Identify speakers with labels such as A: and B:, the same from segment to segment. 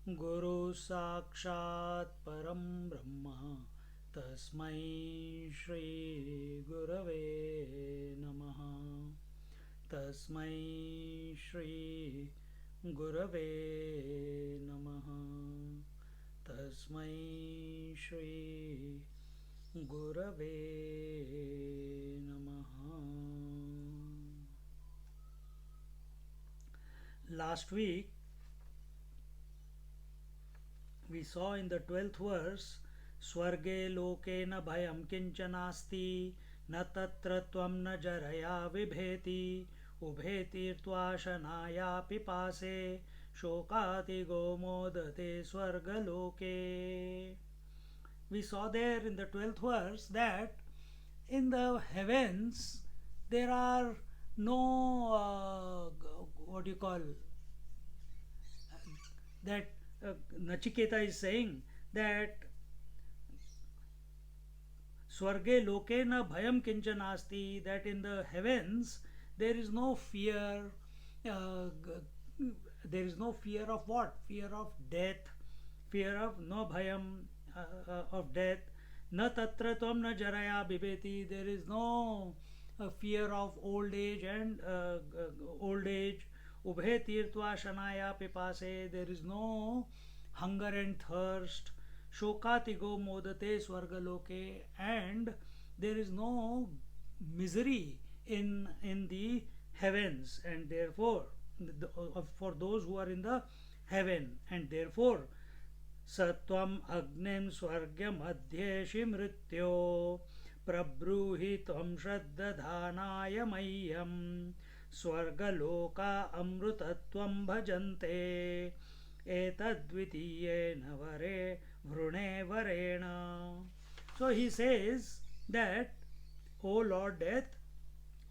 A: गुरु साक्षात् परं ब्रह्म तस्मै श्री गुरवे नमः। तस्मै श्री गुरवे नमः। तस्मै श्री गुरवे नमः। Last week we saw in the 12th verse, Swarge loke na bhayam kinchanasti, na tatra tvam na jaraya vibheti, ubheti tvashanaya pipase, shokati gomodate swarga loke. We saw there in the 12th verse that in the heavens there are no what do you call that Nachiketa is saying that Swarge loke na bhayam kinchanasti, that in the heavens there is no fear. Uh, there is no fear of what? Fear of death. Fear of no bhayam of death. Na tatra tvam na jaraya bibeti. There is no fear of old age and old age. Ubhe tirtva shanaya pipase. There is no hunger and thirst. Shokatigo modate swargaloke, and there is no misery in the heavens, and therefore for those who are in the heaven, and therefore Satvam agnim swargam adhyeshi mrityo prabruhi tvam shraddadhanaya mayyam swargaloka amrutatvam bhajante etadvitiyena vare vrune varena. So he says that, O Lord Death,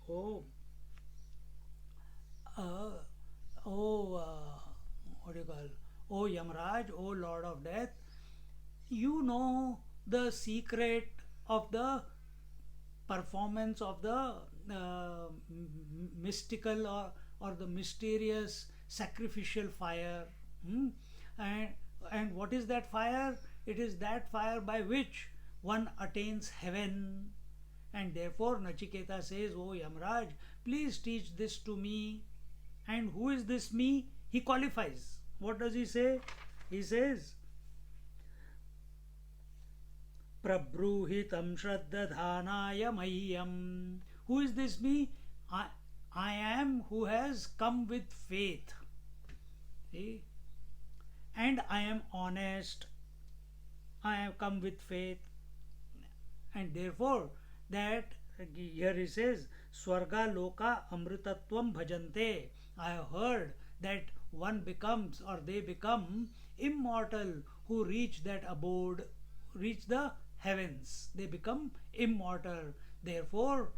A: O uh, O what do you call, O Yamraj, O Lord of Death, you know the secret of the performance of the mystical or the mysterious sacrificial fire. Hmm? and and what is that fire? It is that fire by which one attains heaven. And therefore Nachiketa says, O Yamraj, please teach this to me. And who is this me? He qualifies. What does he say? He says, Prabruhitam shraddadhanaya mayyam. Who is this me? I am who has come with faith. See? And I am honest. I have come with faith. And therefore, that here he says, Swarga loka amritatvam bhajante. I have heard that one becomes or they become immortal who reach that abode, reach the heavens. They become immortal. Therefore,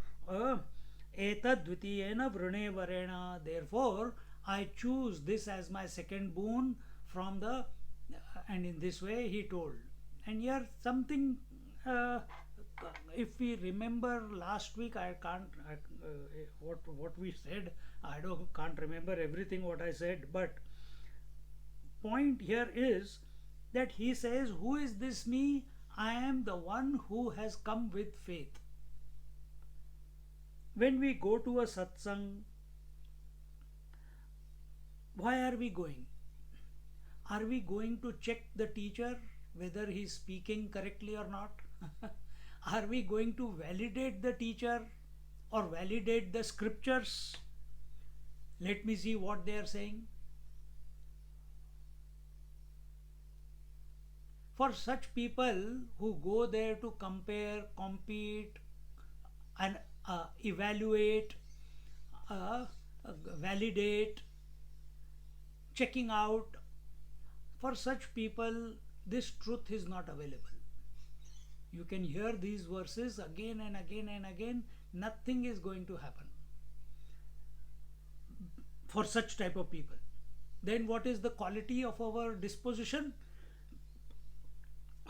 A: etadvitiyena vrune varena. Therefore, I choose this as my second boon from the, and in this way he told. And here something, if we remember last week, I can't what we said. I can't remember everything what I said, but point here is that he says, who is this me? I am the one who has come with faith. When we go to a satsang, why are we going? Are we going to check the teacher whether he is speaking correctly or not? Are we going to validate the teacher or validate the scriptures? Let me see what they are saying. For such people who go there to compare, compete, and evaluate, validate, checking out, for such people this truth is not available. You can hear these verses again and again and again, nothing is going to happen for such type of people. Then what is the quality of our disposition?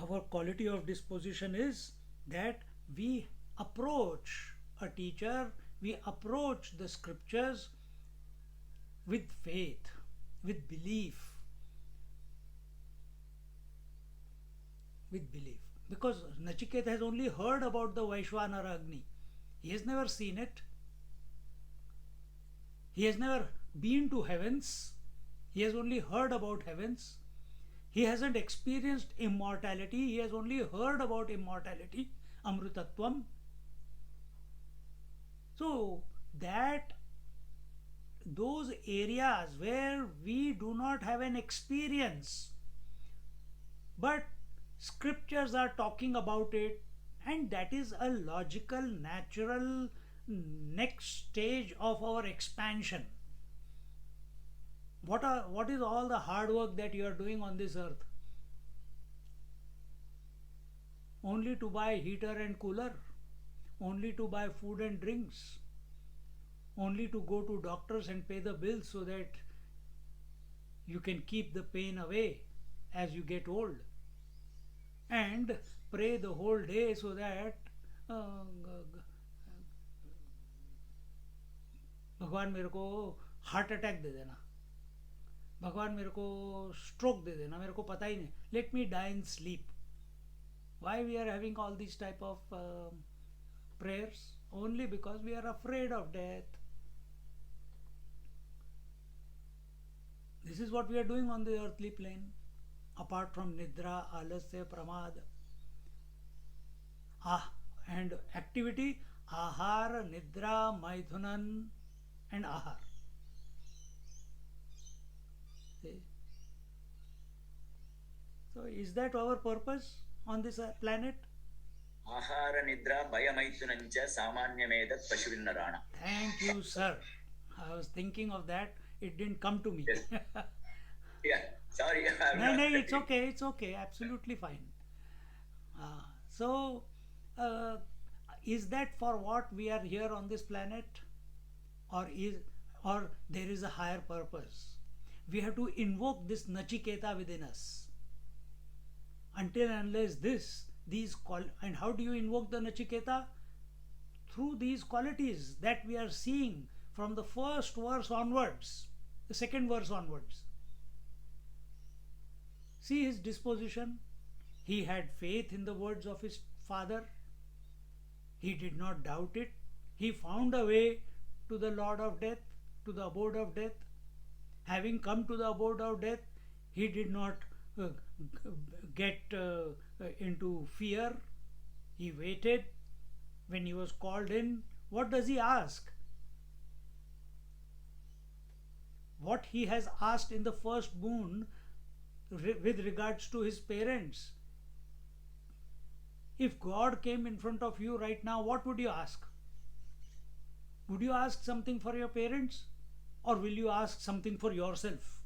A: Our quality of disposition is that we approach a teacher, we approach the scriptures with faith, with belief, with belief. Because Nachiketa has only heard about the Vaishwanara Agni. He has never seen it. He has never been to heavens. He has only heard about heavens. He hasn't experienced immortality. He has only heard about immortality, Amrutatvam. So that those areas where we do not have an experience, but scriptures are talking about it, and that is a logical, natural next stage of our expansion. What is all the hard work that you are doing on this earth? Only to buy heater and cooler, only to buy food and drinks, only to go to doctors and pay the bills so that you can keep the pain away as you get old, and pray the whole day so that भगवान मेरे को heart attack दे देना, भगवान मेरे को stroke दे देना, मेरे को पता ही नहीं, let me die in sleep. Why we are having all these type of prayers? Only because we are afraid of death. This is what we are doing on the earthly plane. Apart from Nidra, Alasya, Pramad, and activity, Ahar, Nidra, Maithunan, and Ahar. See? So is that our purpose on this planet?
B: Ahara Nidra Bayamaithanancha Samanyamedat Pashuvinnarana.
A: Thank you, sir. I was thinking of that. It didn't come to me.
B: Yes. Yeah, sorry.
A: No, it's okay. It's okay. Absolutely fine. So, is that for what we are here on this planet, or there is a higher purpose? We have to invoke this Nachiketa within us. Until and unless and how do you invoke the Nachiketa? Through these qualities that we are seeing from the first verse onwards, the second verse onwards. See his disposition. He had faith in the words of his father. He did not doubt it. He found a way to the Lord of Death, to the abode of death. Having come to the abode of death, he did not get into fear. He waited. When he was called in, what does he ask? What he has asked in the first boon with regards to his parents. If God came in front of you right now, what would you ask? Would you ask something for your parents, or will you ask something for yourself?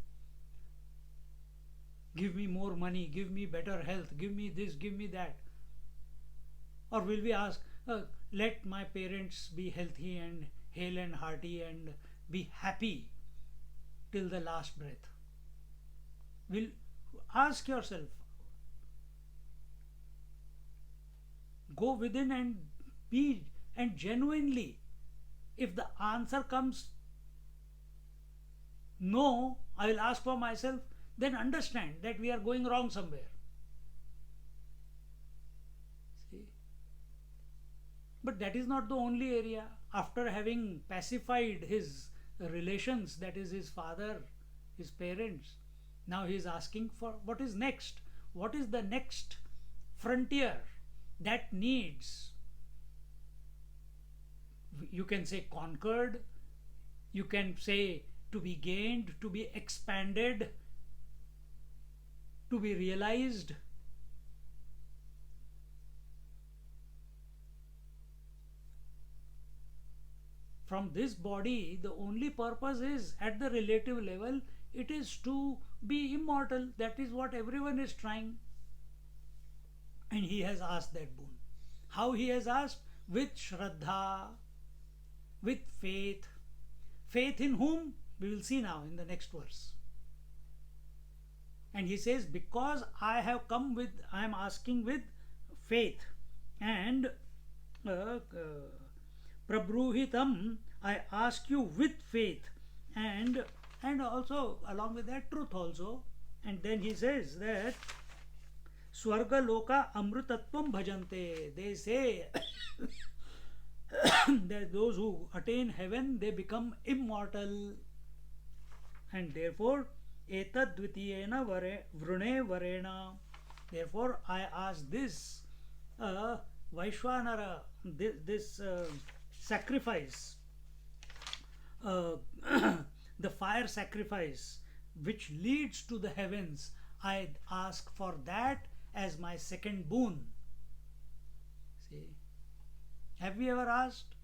A: Give me more money, give me better health, give me this, give me that. Or will we ask, let my parents be healthy and hale and hearty and be happy till the last breath? Will ask yourself. Go within and be, and genuinely, if the answer comes no, I will ask for myself, then understand that we are going wrong somewhere. See? But that is not the only area. After having pacified his relations, that is his father, his parents, now he is asking for what is next. What is the next frontier that needs, you can say, conquered, you can say to be gained, to be expanded, to be realized. From this body, the only purpose is, at the relative level, it is to be immortal. That is what everyone is trying. And he has asked that boon. How he has asked? With Shraddha, with faith. Faith in whom? We will see now in the next verse. And he says, because I have come with, I am asking with faith. And Prabruhitam, I ask you with faith. And also, along with that, truth also. And then he says that Swarga Loka Amrutatvam Bhajante. They say that those who attain heaven, they become immortal. And therefore, etad dvitiyena vrune varena. Therefore, I ask this Vaishwanara, this sacrifice, uh, the fire sacrifice which leads to the heavens, I ask for that as my second boon. See, have we ever asked?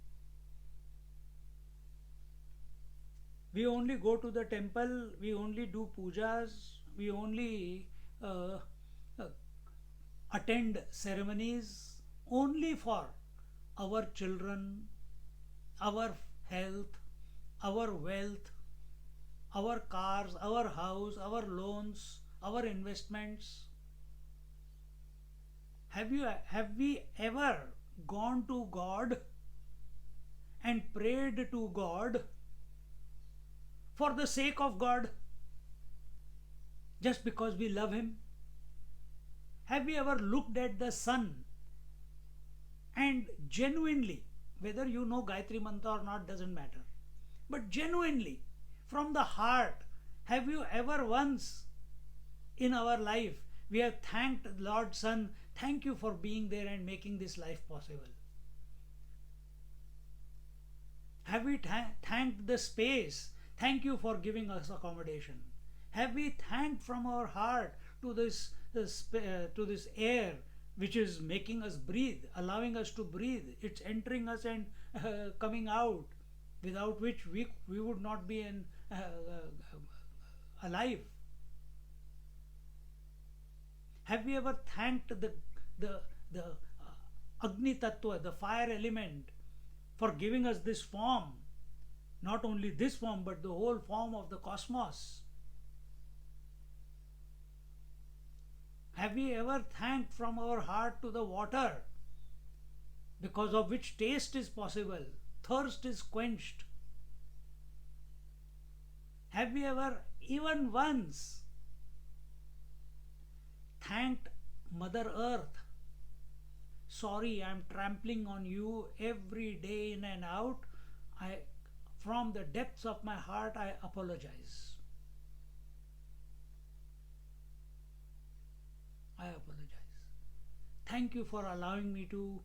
A: We only go to the temple, we only do pujas, we only attend ceremonies only for our children, our health, our wealth, our cars, our house, our loans, our investments. Have we ever gone to God and prayed to God for the sake of God, just because we love Him? Have we ever looked at the sun and genuinely, whether you know Gayatri Mantra or not doesn't matter, but genuinely, from the heart, have you ever once in our life we have thanked Lord Sun, thank you for being there and making this life possible? Have we thanked the space, thank you for giving us accommodation? Have we thanked from our heart to this air which is making us breathe, allowing us to breathe? It's entering us and coming out, without which we would not be alive. Have we ever thanked the Agni Tattva, the fire element, for giving us this form? Not only this form, but the whole form of the cosmos. Have we ever thanked from our heart to the water, because of which taste is possible, thirst is quenched? Have we ever even once thanked Mother Earth? Sorry, I'm trampling on you every day in and out. From the depths of my heart, I apologize. I apologize. Thank you for allowing me to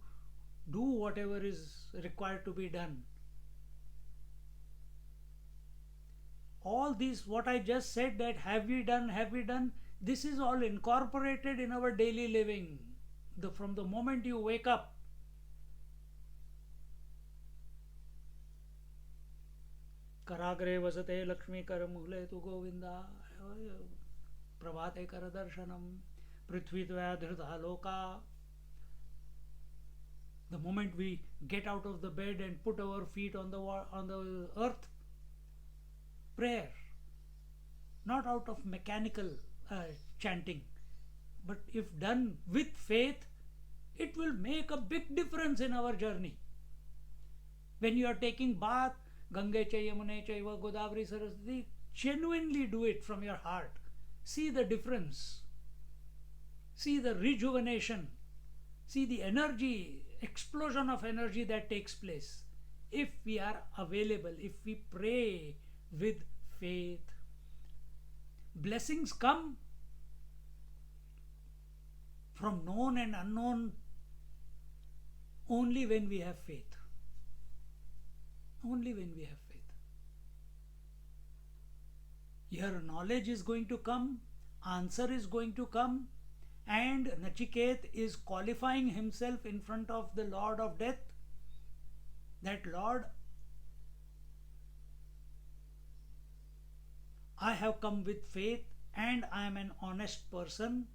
A: do whatever is required to be done. All this, what I just said, that have we done, this is all incorporated in our daily living. From the moment you wake up, Karagre vasate Lakshmi Karamule tu Govinda, Prabhate Karadarshanam, Prithvidvaya Dhrita Loka. The moment we get out of the bed and put our feet on the earth, prayer, not out of mechanical chanting, but if done with faith, it will make a big difference in our journey. When you are taking bath, Gange cha Yamune chaiva Godavari Saraswati, genuinely do it from your heart. See the difference. See the rejuvenation. See the energy, explosion of energy that takes place. If we are available, if we pray with faith, blessings come from known and unknown only when we have faith. Only when we have faith. Your knowledge is going to come, answer is going to come, and Nachiket is qualifying himself in front of the Lord of Death, that Lord, I have come with faith and I am an honest person,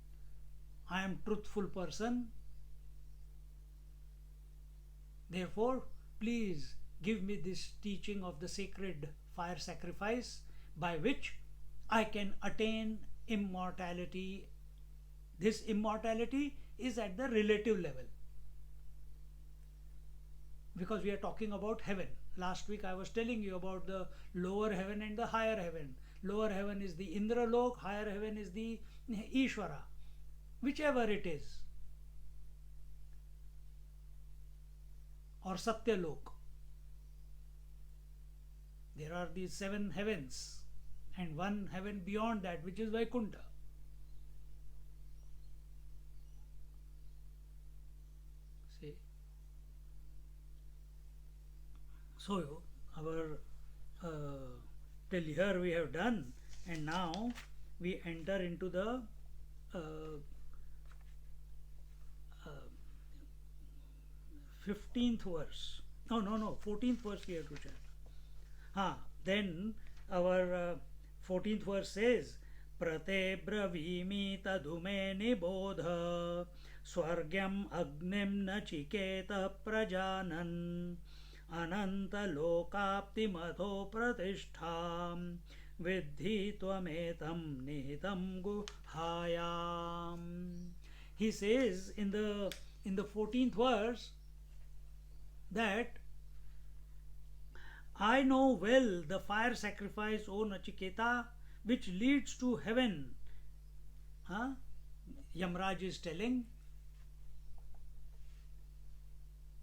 A: I am truthful person. Therefore, please give me this teaching of the sacred fire sacrifice by which I can attain immortality. This immortality is at the relative level, because we are talking about heaven. Last week I was telling you about the lower heaven and the higher heaven. Lower heaven is the Indralok, higher heaven is the Ishvara. whichever it is, or Satyalok. There are these 7 heavens and one heaven beyond that, which is Vaikuntha. See, so our till here we have done, and now we enter into the uh, 15th verse. No, 14th verse we have to check. Then our 14th verse says, Prate bravimi tadume nibodha swargyam agnim nachiketa prajanan ananta lokapti madho pratishtham vidhi tvametam nihitam guhayam. He says in the 14th verse that I know well the fire sacrifice, O Nachiketa, which leads to heaven. Yamraj is telling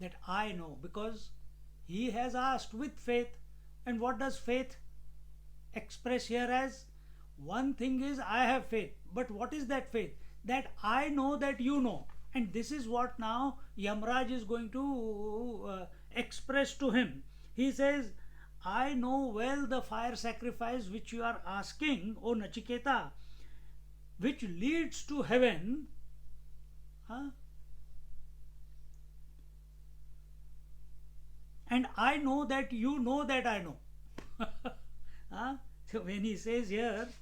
A: that I know, because he has asked with faith. And what does faith express here as? One thing is I have faith, but what is that faith? That I know that you know. And this is what now Yamraj is going to express to him. He says, I know well the fire sacrifice which you are asking, O Nachiketa, which leads to heaven. And I know that you know that I know. So when he says here,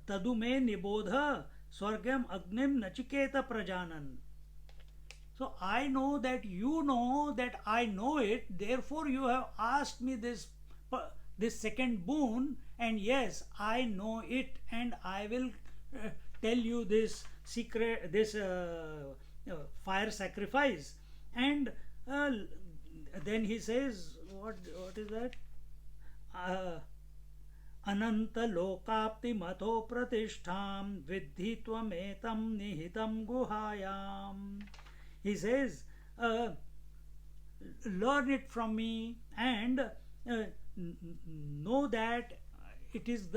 A: Tadume nibodha swargam agnim nachiketa prajanan. So I know that you know that I know it, therefore you have asked me this second boon, and yes, I know it, and I will tell you this secret, this fire sacrifice. And then he says, what is that? Ananta lokapti matho pratishtham vidhi tvametam nihitam guhayam. He says, learn it from me and know that it is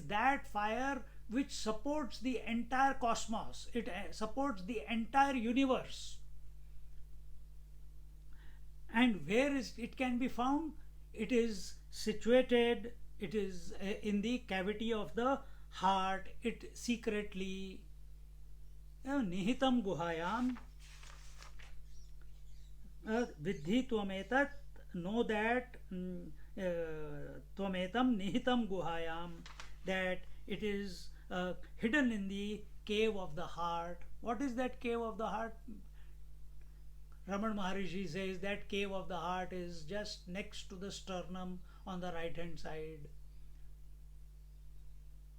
A: that fire which supports the entire cosmos. It supports the entire universe. And where is it can be found? It is situated, it is in the cavity of the heart, it secretly, nihitam guhayam, vidhi tvametat, know that, tvametam nihitam guhayam, that it is hidden in the cave of the heart. What is that cave of the heart? Raman Maharishi says that cave of the heart is just next to the sternum on the right hand side.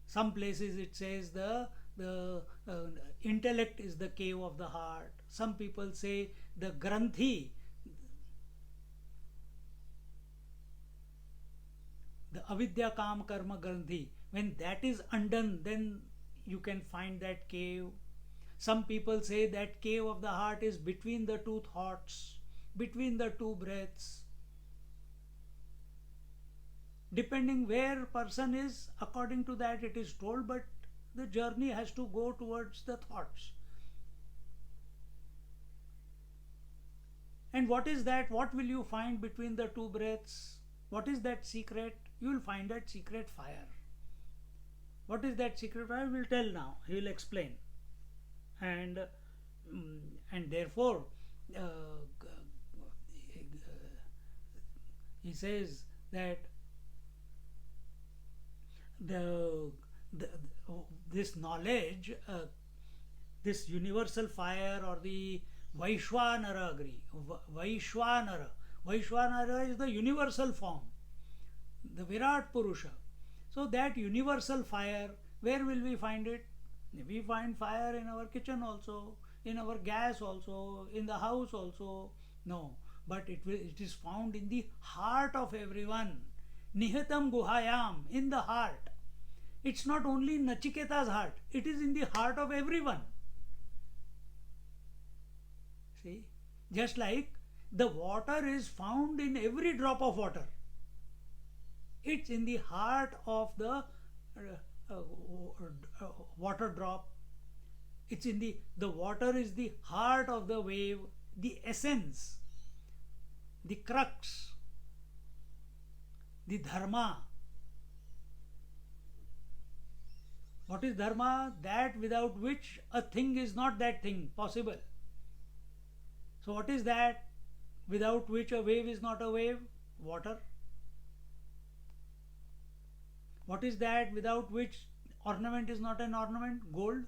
A: Some places it says the intellect is the cave of the heart. Some people say the granthi, the avidya kam karma granthi, when that is undone, then you can find that cave. Some people say that cave of the heart is between the two thoughts, between the two breaths. Depending where person is, according to that it is told, but the journey has to go towards the thoughts. And what is that? What will you find between the two breaths? What is that secret? You will find that secret fire. What is that secret fire? I will tell now. He will explain. And therefore he says that this knowledge, this universal fire, or the Vaishwanara agree. Vaishwanara is the universal form, the Virat Purusha. So that universal fire, where will we find it? We find fire in our kitchen also, in our gas also, in the house also. No, but it is found in the heart of everyone. Nihitam guhayam, in the heart. It's not only in Nachiketa's heart, it is in the heart of everyone. See? Just like the water is found in every drop of water. It's in the heart of the water drop. It's in the water is the heart of the wave, the essence, the crux, the dharma. What is dharma? That without which a thing is not that thing possible. So what is that without which a wave is not a wave? Water. What is that without which ornament is not an ornament? Gold.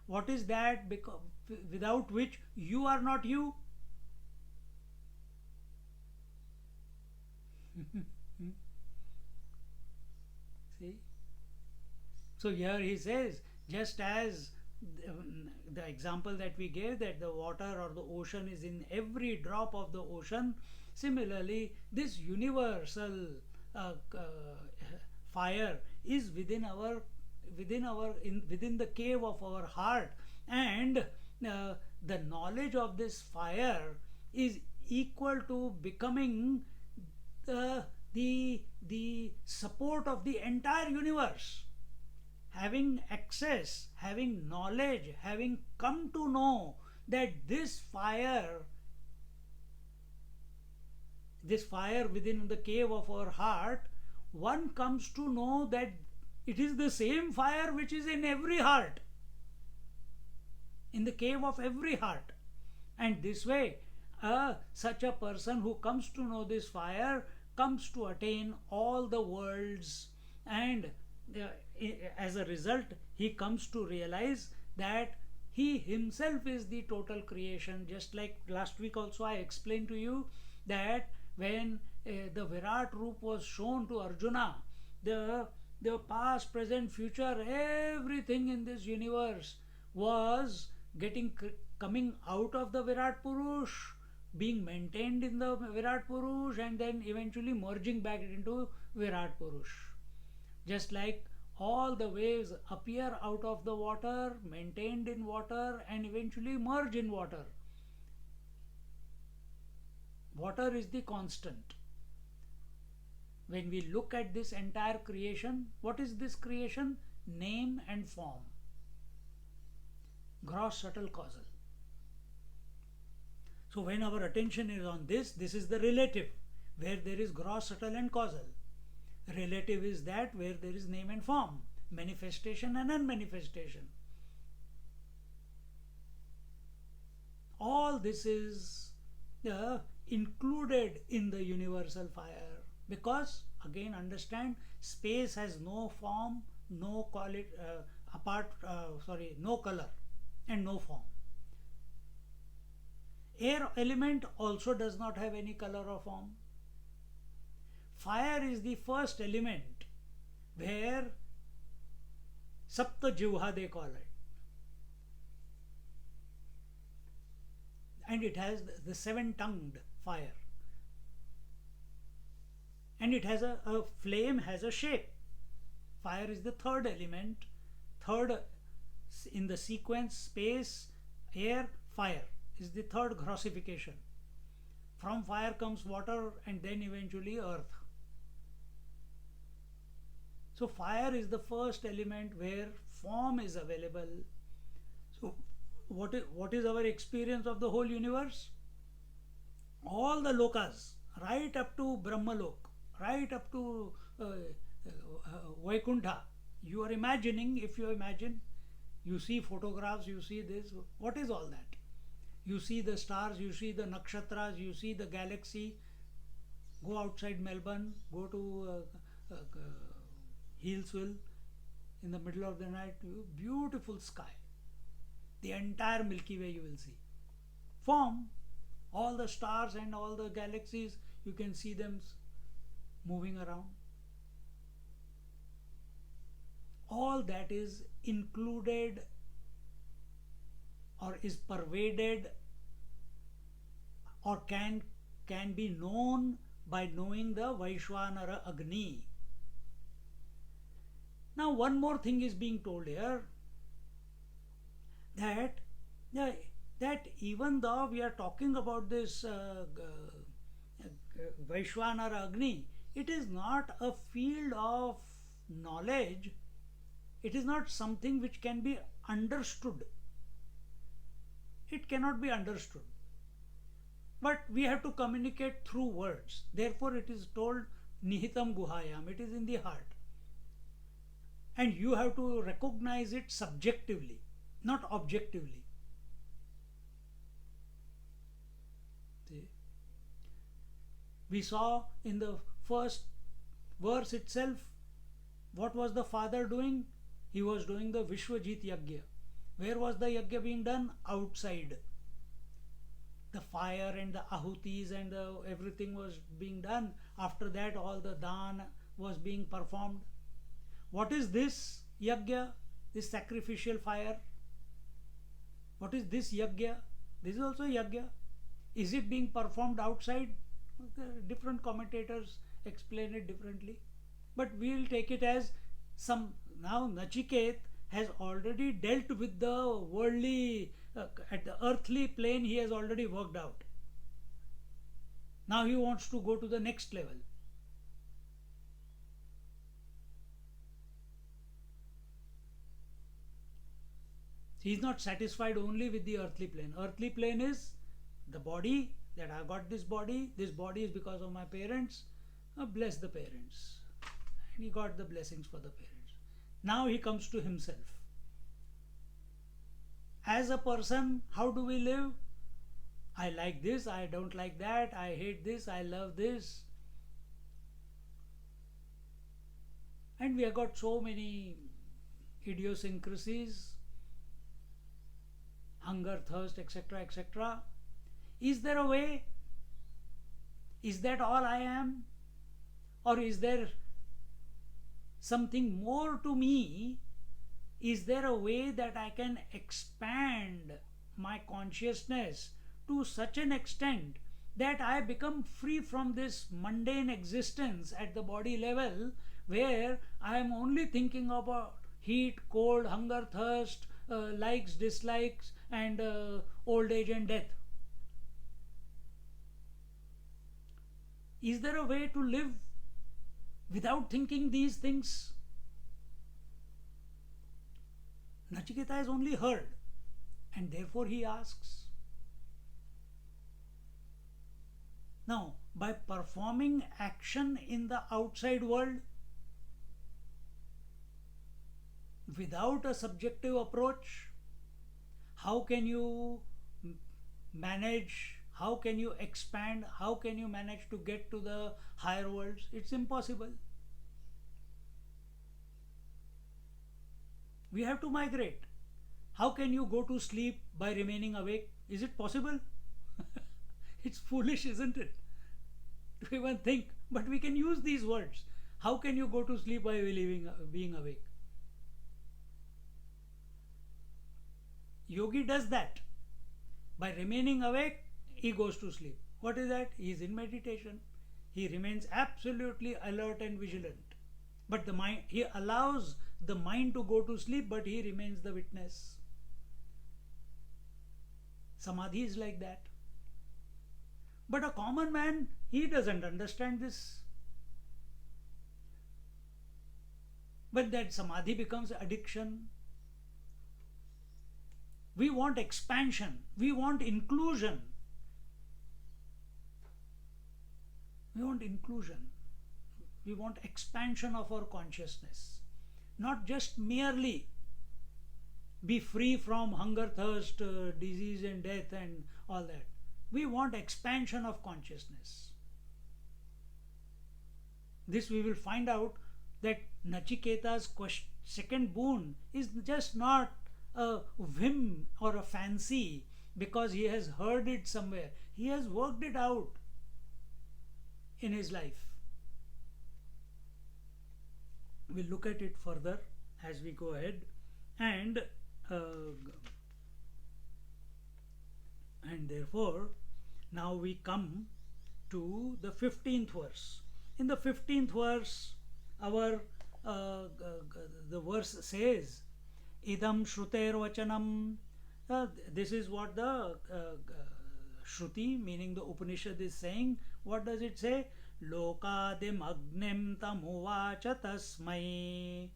A: What is that without which you are not you? See? So here he says, just as the example that we gave, that the water or the ocean is in every drop of the ocean, similarly this universal fire is within the cave of our heart, and the knowledge of this fire is equal to becoming the support of the entire universe. Having access, having knowledge, having come to know that this fire within the cave of our heart, one comes to know that it is the same fire which is in every heart, in the cave of every heart. And this way, such a person who comes to know this fire comes to attain all the worlds, and as a result he comes to realize that he himself is the total creation. Just like last week also I explained to you that when the Virat Roop was shown to Arjuna, the past, present, future, everything in this universe was coming out of the Virat Purush, being maintained in the Virat Purush, and then eventually merging back into Virat Purush. Just like all the waves appear out of the water, maintained in water, and eventually merge in water. Water is the constant. When we look at this entire creation, what is this creation? Name and form. Gross, subtle, causal. So when our attention is on this is the relative, where there is gross, subtle and causal. Relative is that where there is name and form, manifestation and unmanifestation. All this is included in the universal fire, because again understand, space has no form, no no color and no form. Air element also does not have any color or form. Fire is the first element where Sapta Jivha they call it, and it has the seven-tongued fire, and it has a flame has a shape. Fire is the third element, third in the sequence. Space, air, fire is the third grossification. From fire comes water and then eventually earth. So fire is the first element where form is available. So what is our experience of the whole universe? All the lokas, right up to Brahmalok, right up to Vaikuntha. You are imagining, if you imagine, you see photographs, you see this. What is all that? You see the stars, you see the nakshatras, you see the galaxy. Go outside Melbourne, go to Healesville in the middle of the night, beautiful sky. The entire Milky Way you will see. Form, all the stars and all the galaxies, you can see them moving around. All that is included or is pervaded or can be known by knowing the Vaishwanara Agni. Now one more thing is being told here, that that even though we are talking about this Vaishwanara Agni, it is not a field of knowledge, it is not something which can be understood. It cannot be understood. But we have to communicate through words. Therefore, it is told Nihitam Guhayam, it is in the heart. And you have to recognize it subjectively, not objectively. See? We saw in the first verse itself, what was the father doing? He was doing the Vishwajit Yagya. Where was the Yagya being done? Outside. The fire and the ahutis and everything was being done. After that, all the dan was being performed. What is this Yagya? This sacrificial fire? What is this Yagya? This is also Yagya. Is it being performed outside? Different commentators explain it differently. But we will take it as some. Now Nachiket has already dealt with the worldly, at the earthly plane he has already worked out. Now he wants to go to the next level. He is not satisfied only with the earthly plane. Earthly plane is the body, that I got this body is because of my parents, bless the parents. And he got the blessings for the parents. Now he comes to himself. As a person, how do we live? I like this, I don't like that, I hate this, I love this. And we have got so many idiosyncrasies, hunger, thirst, etc., etc. Is there a way? Is that all I am? Or is there something more to me? Is there a way that I can expand my consciousness to such an extent that I become free from this mundane existence at the body level, where I am only thinking about heat, cold, hunger, thirst, likes, dislikes, and old age and death? Is there a way to live without thinking these things? Nachiketa has only heard, and therefore he asks. Now, by performing action in the outside world without a subjective approach, how can you manage, how can you expand, how can you manage to get to the higher worlds? It's impossible. We have to migrate. How can you go to sleep by remaining awake? Is it possible? It's foolish, isn't it? To even think. But we can use these words. How can you go to sleep by being awake? Yogi does that. By remaining awake, he goes to sleep. What is that? He is in meditation. He remains absolutely alert and vigilant. But the mind, he allows the mind to go to sleep, but he remains the witness. Samadhi is like that. But a common man, he doesn't understand this. But that samadhi becomes addiction. We want expansion. We want inclusion. We want inclusion. We want expansion of our consciousness. Not just merely be free from hunger, thirst, disease and death and all that. We want expansion of consciousness. This we will find out that Nachiketa's second boon is just not a whim or a fancy because he has heard it somewhere. He has worked it out in his life. We'll look at it further as we go ahead, and therefore now we come to the 15th verse. In the 15th verse, our the verse says, Idam Shruter Vachanam. This is what the Shruti, meaning the Upanishad, is saying. What does it say? Lokadim agnim tamuvacha tasmai.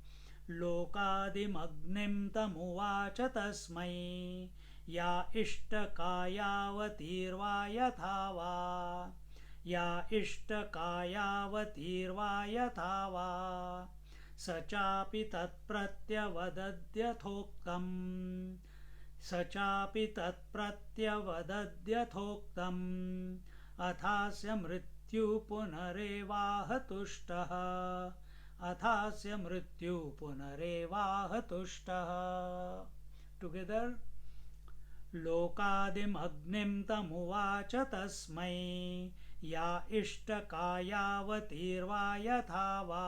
A: Lokadim agnim tamuvacha tasmai. Ya ishtakayavatirva yathava. या इष्टकायावतीर्वा यथावा स चापि तत्प्रत्यवदद्यथोक्तम् स चापि तत्प्रत्यवदद्यथोक्तम् अथास्य मृत्यु पुनरेवाह तुष्टः अथास्य मृत्यु पुनरेवाह तुष्टः together लोकादिमग्निं तमुवाच तस्मै या इष्टकायावतीर्वा यथा वा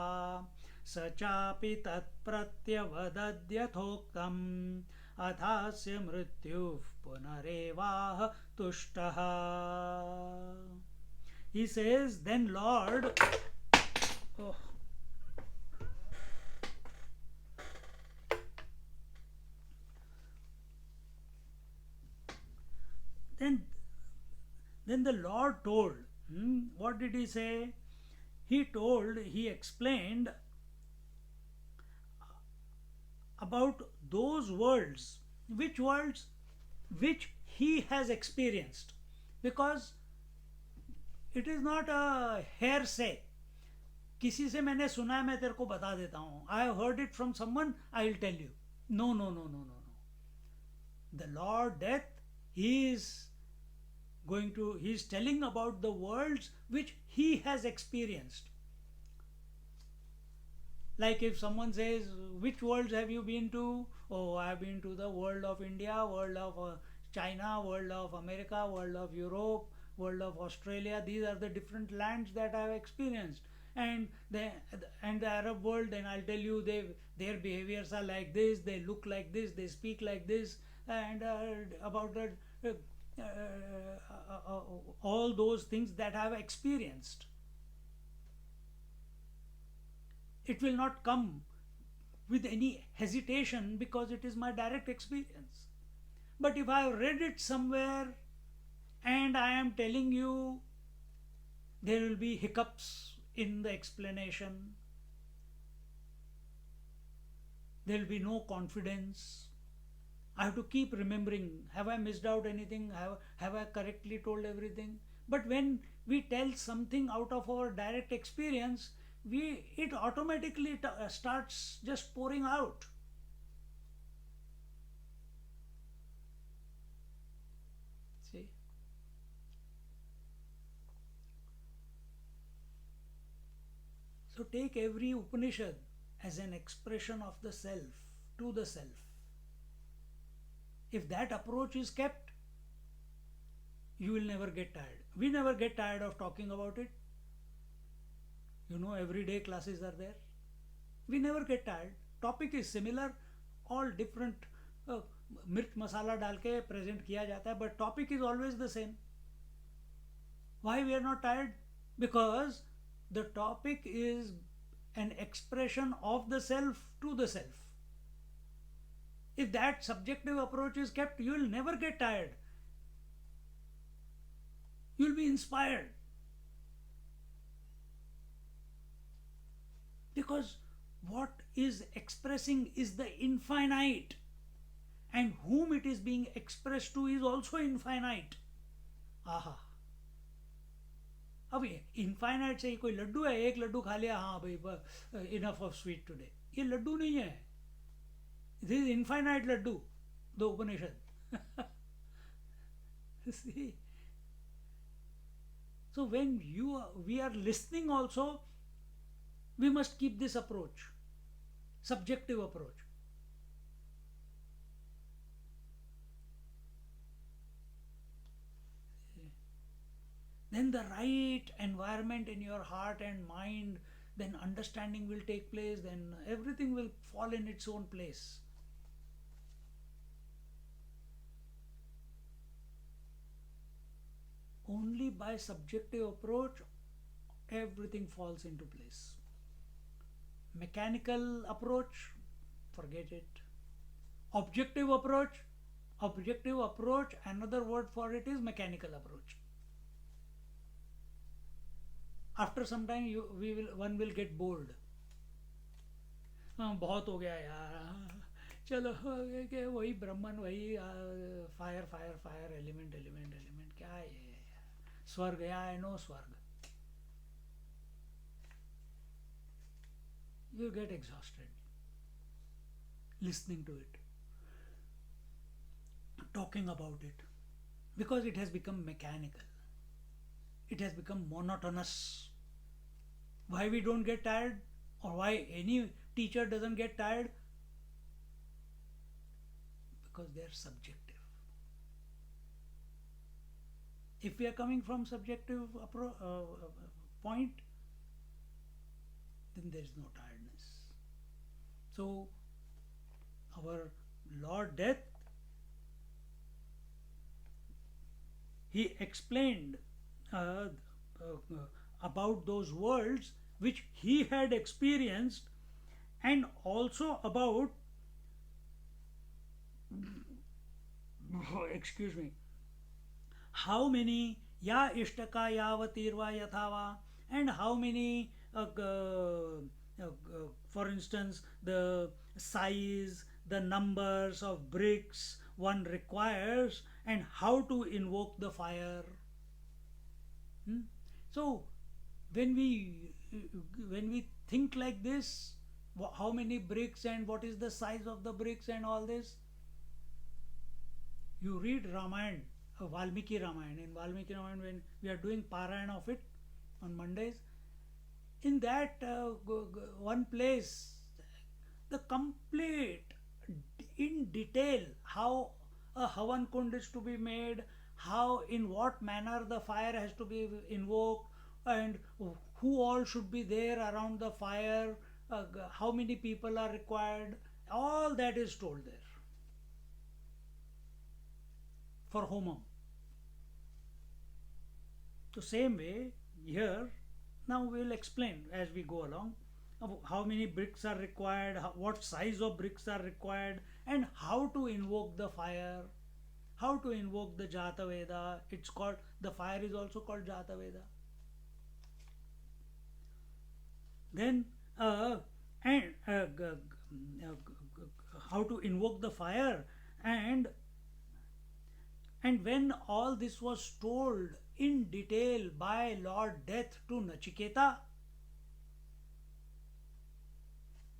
A: स चापि तत्प्रत्यवदद्यथोक्तम् अथास्य मृत्युः पुनरेवाह तुष्टः. He says, then Lord, oh, then the Lord told, what did he say? He explained about those worlds. Which worlds? Which he has experienced. Because it is not a hearsay. किसी से मैंने सुना है मैं तेरे को बता देता हूँ. I have heard it from someone, I will tell you. No. The Lord Death, he is telling about the worlds which he has experienced. Like if someone says, which worlds have you been to? Oh, I have been to the world of India, world of China, world of America, world of Europe, world of Australia. These are the different lands that I have experienced. And the Arab world, then I'll tell you their behaviors are like this, they look like this, they speak like this, and about the all those things that I have experienced. It will not come with any hesitation because it is my direct experience. But if I have read it somewhere and I am telling you, there will be hiccups in the explanation. There will be no confidence. I have to keep remembering, have I missed out anything? Have I correctly told everything? But when we tell something out of our direct experience, it automatically starts just pouring out. See? So take every Upanishad as an expression of the self, to the self. If that approach is kept, you will never get tired. We never get tired of talking about it. You know, everyday classes are there. We never get tired. Topic is similar, all different mirch masala डाल के present किया जाता है, but topic is always the same. Why we are not tired? Because the topic is an expression of the self to the self. If that subjective approach is kept, you will never get tired. You will be inspired. Because what is expressing is the infinite, and whom it is being expressed to is also infinite. आहा, अब infinite से कोई लड्डू है, एक लड्डू खा लिया, हाँ भाई इनफ ऑफ स्वीट टुडे, ये लड्डू नहीं है. This is infinite laddu, the Upanishad. See? So when we are listening also, we must keep this approach, subjective approach. Then the right environment in your heart and mind, then understanding will take place, then everything will fall in its own place. only by subjective approach everything falls into place. Mechanical approach, forget it. Objective approach, another word for it is mechanical approach. After some time one will get bored. हाँ बहुत हो गया यार, चलो के वही ब्रह्मन, वही fire fire fire, element element element, क्या है ये स्वर्ग, या आई नो स्वर्ग. You get exhausted listening to it, talking about it, because it has become mechanical, it has become monotonous. Why we don't get tired, or why any teacher doesn't get tired? Because they are subjective. If we are coming from subjective point, then there is no tiredness. So our Lord Death, he explained about those worlds which he had experienced, and also about excuse me, how many ya ishtaka yavatirva yathava, and how many for instance the size, the numbers of bricks one requires, and how to invoke the fire. So when we think like this, how many bricks and what is the size of the bricks and all this, you read Ramayana, Valmiki Ramayana. In Valmiki Ramayana, when we are doing Parayana of it on Mondays, in that one place, the complete in detail how a Havan Kund is to be made, how in what manner the fire has to be invoked, and who all should be there around the fire, how many people are required, all that is told there for Homam. So same way here, now we will explain as we go along how many bricks are required, what size of bricks are required, and how to invoke the fire, how to invoke the Jata Veda. It's called, the fire is also called Jata Veda. Then how to invoke the fire, and when all this was told in detail by Lord Death to Nachiketa,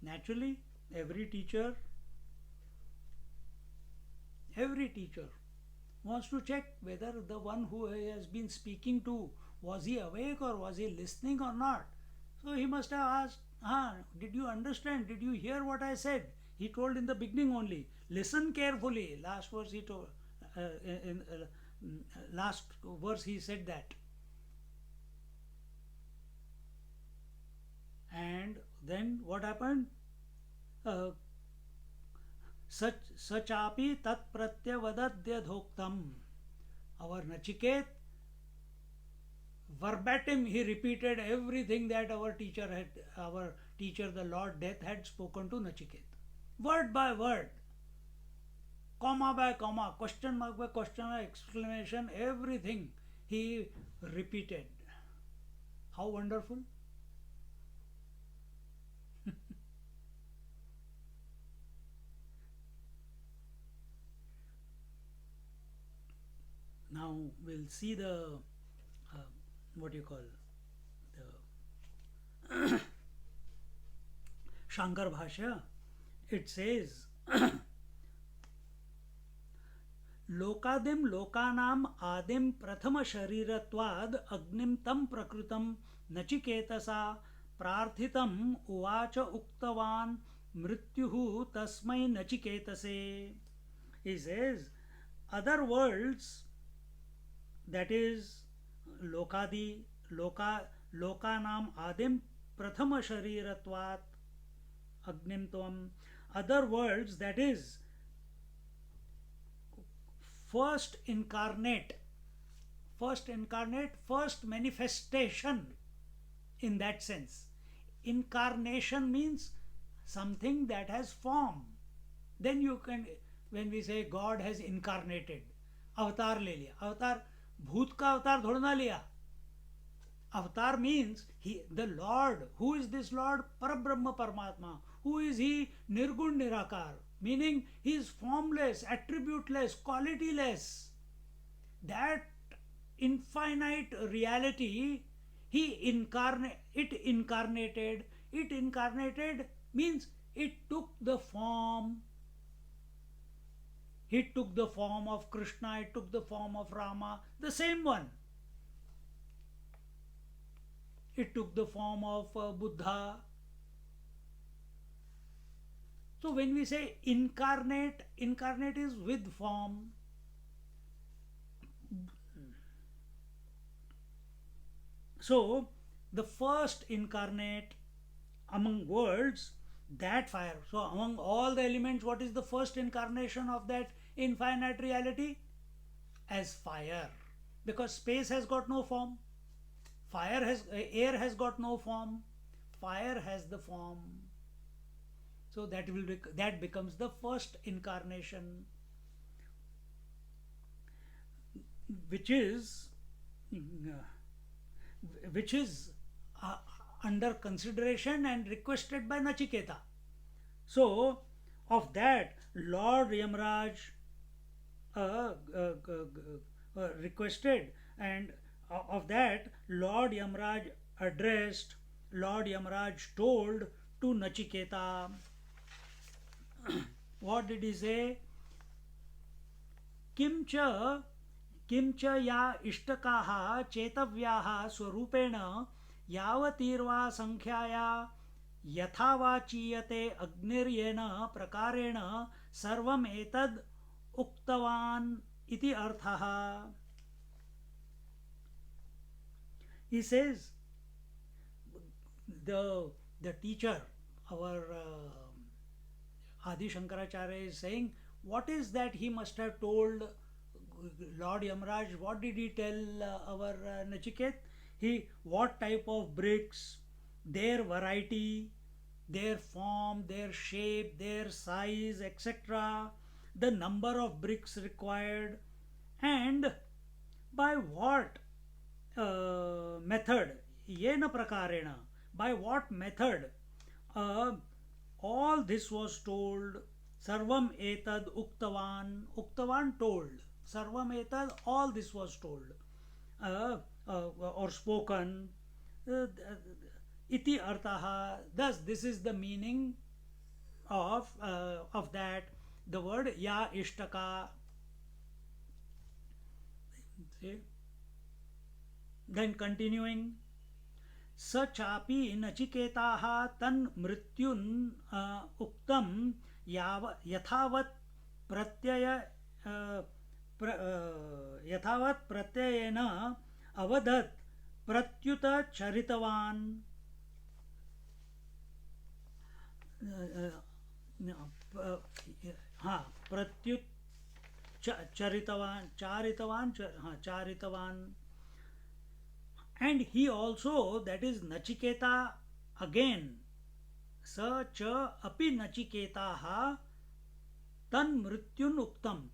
A: naturally every teacher wants to check whether the one who he has been speaking to, was he awake or was he listening or not. So he must have asked, did you understand, did you hear what I said? He told in the beginning only, listen carefully. Last verse he told, last verse he said that. And then what happened? Sachapi tat pratyavadadyadhoktam. Our Nachiket, verbatim he repeated everything that our teacher, the Lord Death, had spoken to Nachiket. Word by word, comma by comma, question mark by question mark, exclamation, everything he repeated. How wonderful! Now we'll see the what you call the Shankar Bhashya. It says Lokadim lokanam adim prathama shariratvad agnim tam prakrutam nachiketasa prarthitam uvacha uktavan mrityuhu tasmai nachiketase. He says other worlds, that is lokadi, lokanam adim prathama shariratvat agnim tvam, other worlds, that is first incarnate first incarnate, first manifestation in that sense. Incarnation means something that has form. Then you can, when we say God has incarnated, अवतार ले लिया, अवतार भूत का अवतार थोड़ा ना लिया. Avatar means the Lord. Who is this Lord? Parabrahma Paramatma. Who is he? Nirgun Nirakar. Meaning he is formless, attributeless, qualityless. That infinite reality, it incarnated. It incarnated means it took the form. It took the form of Krishna, it took the form of Rama, the same one. It took the form of Buddha. So when we say incarnate, incarnate is with form. So the first incarnate among worlds, that fire. So among all the elements, what is the first incarnation of that infinite reality? As fire. Because space has got no form. Air has got no form. Fire has the form. So that becomes the first incarnation, which is under consideration and requested by Nachiketa. So of that, Lord Yamraj requested, and of that Lord Yamraj addressed, Lord Yamraj told to Nachiketa. What did he say? Kimcha या इष्टकाः चेतव्याः स्वरूपेण यावतीर्वा संख्याया यथा चीयते अग्निर्येन प्रकारेण सर्वम् एतद् उक्तवान् इति अर्थः. He says, the teacher, our Adi Shankaracharya, is saying, what is that he must have told Lord Yamraj? What did he tell our Nachiket? What type of bricks, their variety, their form, their shape, their size, etc., the number of bricks required, and by what method, yena prakarena, by what method all this was told. Sarvam etad uktavan, uktavan told. Sarvam etad, all this was told or spoken. Iti artaha, thus this is the meaning of that, the word ya ishtaka. See? Then continuing, स चापि नचिकेताः तन् मृत्युन् उक्तं यथावत् प्रत्ययेन अवदत् प्रत्युत चरितवान्. प्रत्युत चारितवान्. And he also, that is Nachiketa again, sa cha api Nachiketaha tan mrityun uktam.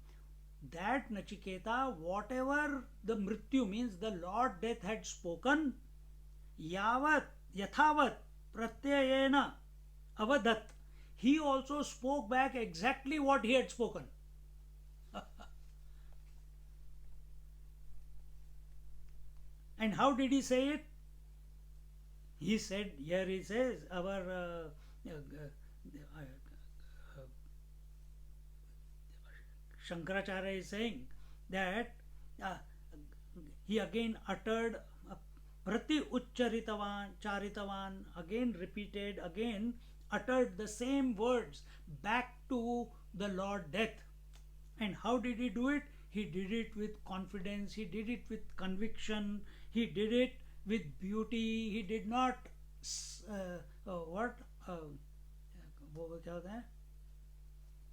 A: That Nachiketa, whatever the mrityu means, the Lord Death had spoken, yavat, yathavat, pratyayena, avadat. He also spoke back exactly what he had spoken. And how did he say it? He said, here he says, our Shankaracharya is saying that he again uttered prati ucharitavan, charitavan, again repeated, again uttered the same words back to the Lord Death. And how did he do it? He did it with confidence, he did it with conviction, he did it with beauty. He did not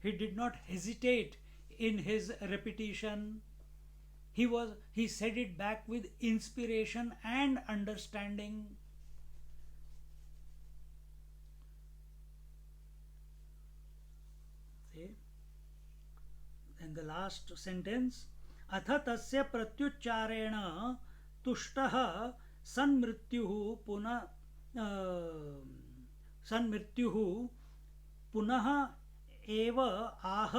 A: he did not hesitate in his repetition. He said it back with inspiration and understanding. See? And the last sentence, अथ तस्य प्रत्युच्चारेण तुष्टः सन्मृत्युः सन्मृत्युः पुनः एव आह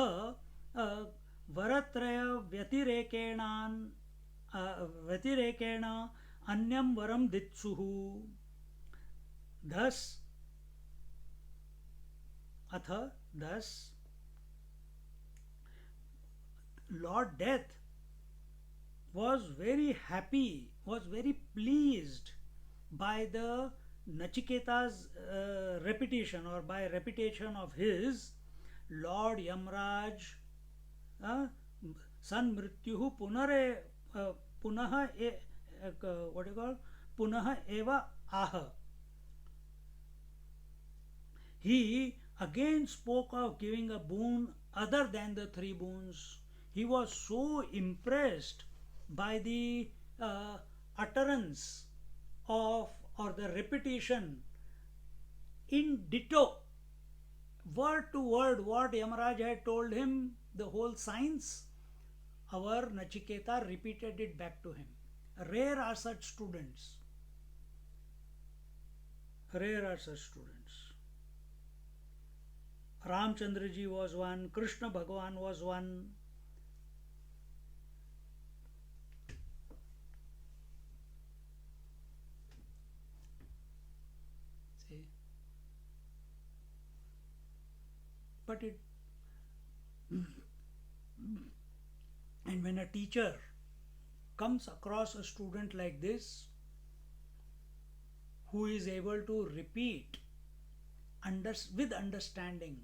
A: वरत्रय व्यतिरेकेण अन्यं वरं दित्सुः. Thus Lord Death was very happy, was very pleased by the Nachiketa's repetition, or by repetition of his Lord Yamraj San Mrityuhu Punaha what do you call? Punaha Eva Aha. He again spoke of giving a boon other than the three boons. He was so impressed by the utterance of, or the repetition in ditto, word to word, what Yamaraj had told him, the whole science, our Nachiketa repeated it back to him. Rare are such students. Rare are such students. Ramchandra ji was one, Krishna Bhagavan was one. See? But it, and when a teacher comes across a student like this, who is able to repeat with understanding,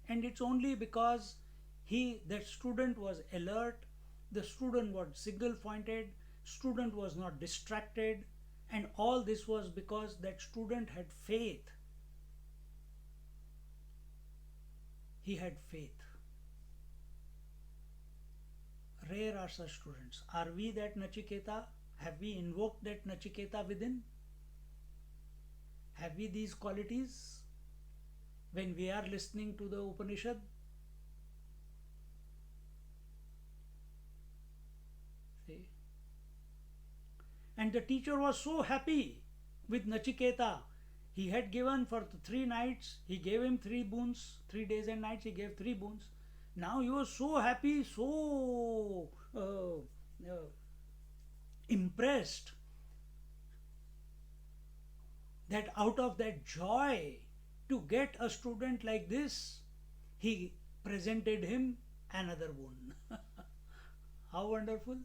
A: and it's only because that student was alert, the student was single pointed, student was not distracted, and all this was because that student had faith. He had faith. Rare are such students. Are we that Nachiketa? Have we invoked that Nachiketa within? Have we these qualities when we are listening to the Upanishad? See? And the teacher was so happy with Nachiketa. He had given for 3 nights, he gave him 3 boons, 3 days and nights, he gave 3 boons. Now he was so happy, so impressed, that out of that joy to get a student like this, he presented him another boon. How wonderful!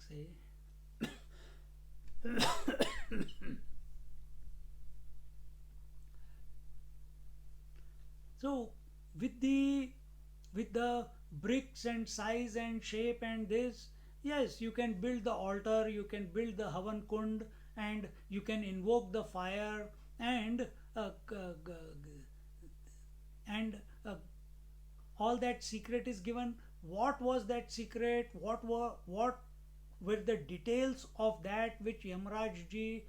A: See? So with the bricks and size and shape and this, yes, you can build the altar, you can build the Havan Kund, and you can invoke the fire, and all that secret is given. What was that secret? What were the details of that which Yamaraj ji,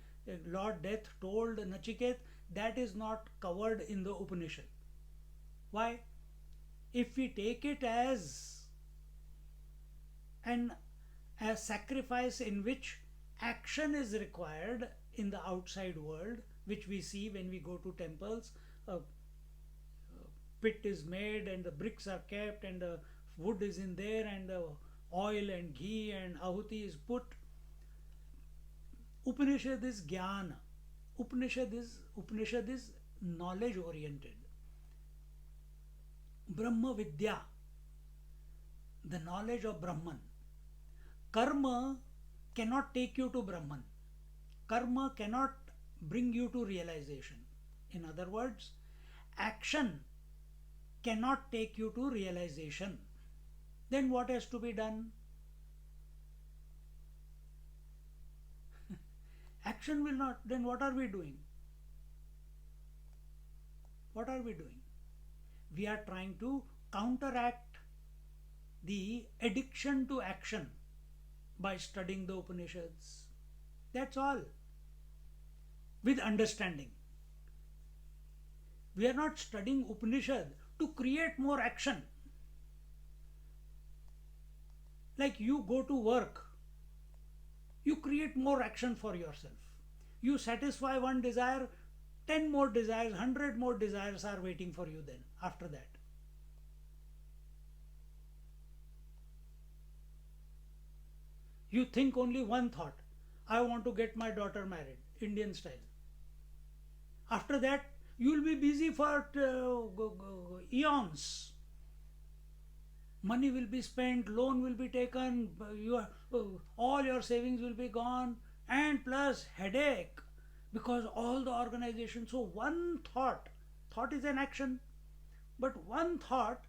A: Lord Death, told Nachiket? That is not covered in the Upanishad. Why? If we take it as a sacrifice in which action is required in the outside world, which we see when we go to temples, a pit is made and the bricks are kept and the wood is in there and the oil and ghee and ahuti is put. Upanishad is jnana. Upanishad is knowledge oriented. Brahma Vidya, the knowledge of Brahman. Karma cannot take you to Brahman. Karma cannot bring you to realization. In other words, action cannot take you to realization. Then what has to be done? Action will not. Then what are we doing? What are we doing? We are trying to counteract the addiction to action by studying the Upanishads. That's all. With understanding. We are not studying Upanishad to create more action. Like you go to work, you create more action for yourself. You satisfy one desire, 10 more desires, 100 more desires are waiting for you then after that. You think only one thought, I want to get my daughter married, Indian style. After that, you will be busy for eons. Money will be spent, loan will be taken, all your savings will be gone, and plus headache because all the organization. So one thought is an action, but one thought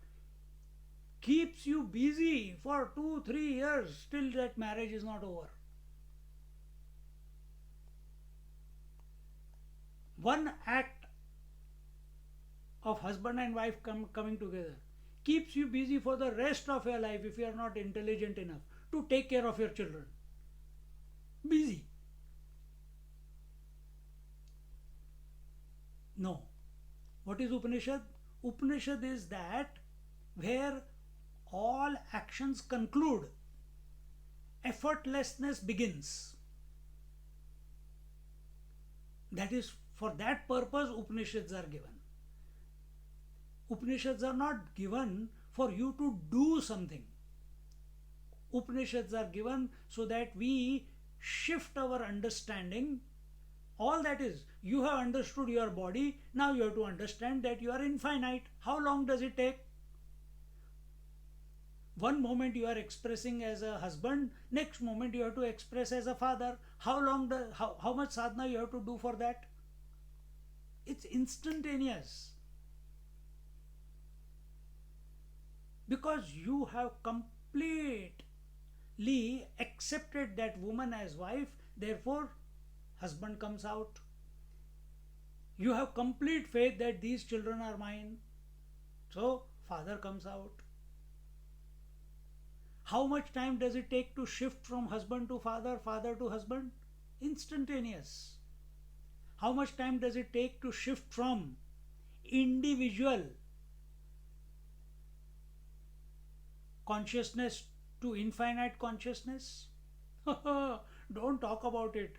A: keeps you busy for 2 3 years till that marriage is not over. One act of husband and wife coming together keeps you busy for the rest of your life if you are not intelligent enough to take care of your children. Busy. No. What is Upanishad? Upanishad is that where all actions conclude, effortlessness begins. That is, for that purpose Upanishads are given. Upanishads are not given for you to do something. Upanishads are given so that we shift our understanding. All that is, you have understood your body, now you have to understand that you are infinite. How long does it take? One moment you are expressing as a husband, next moment you have to express as a father. How much sadhana you have to do for that? It's instantaneous. Because you have completely accepted that woman as wife, therefore husband comes out. You have complete faith that these children are mine, so father comes out. How much time does it take to shift from husband to father, father to husband? Instantaneous. How much time does it take to shift from individual consciousness to infinite consciousness? Don't talk about it.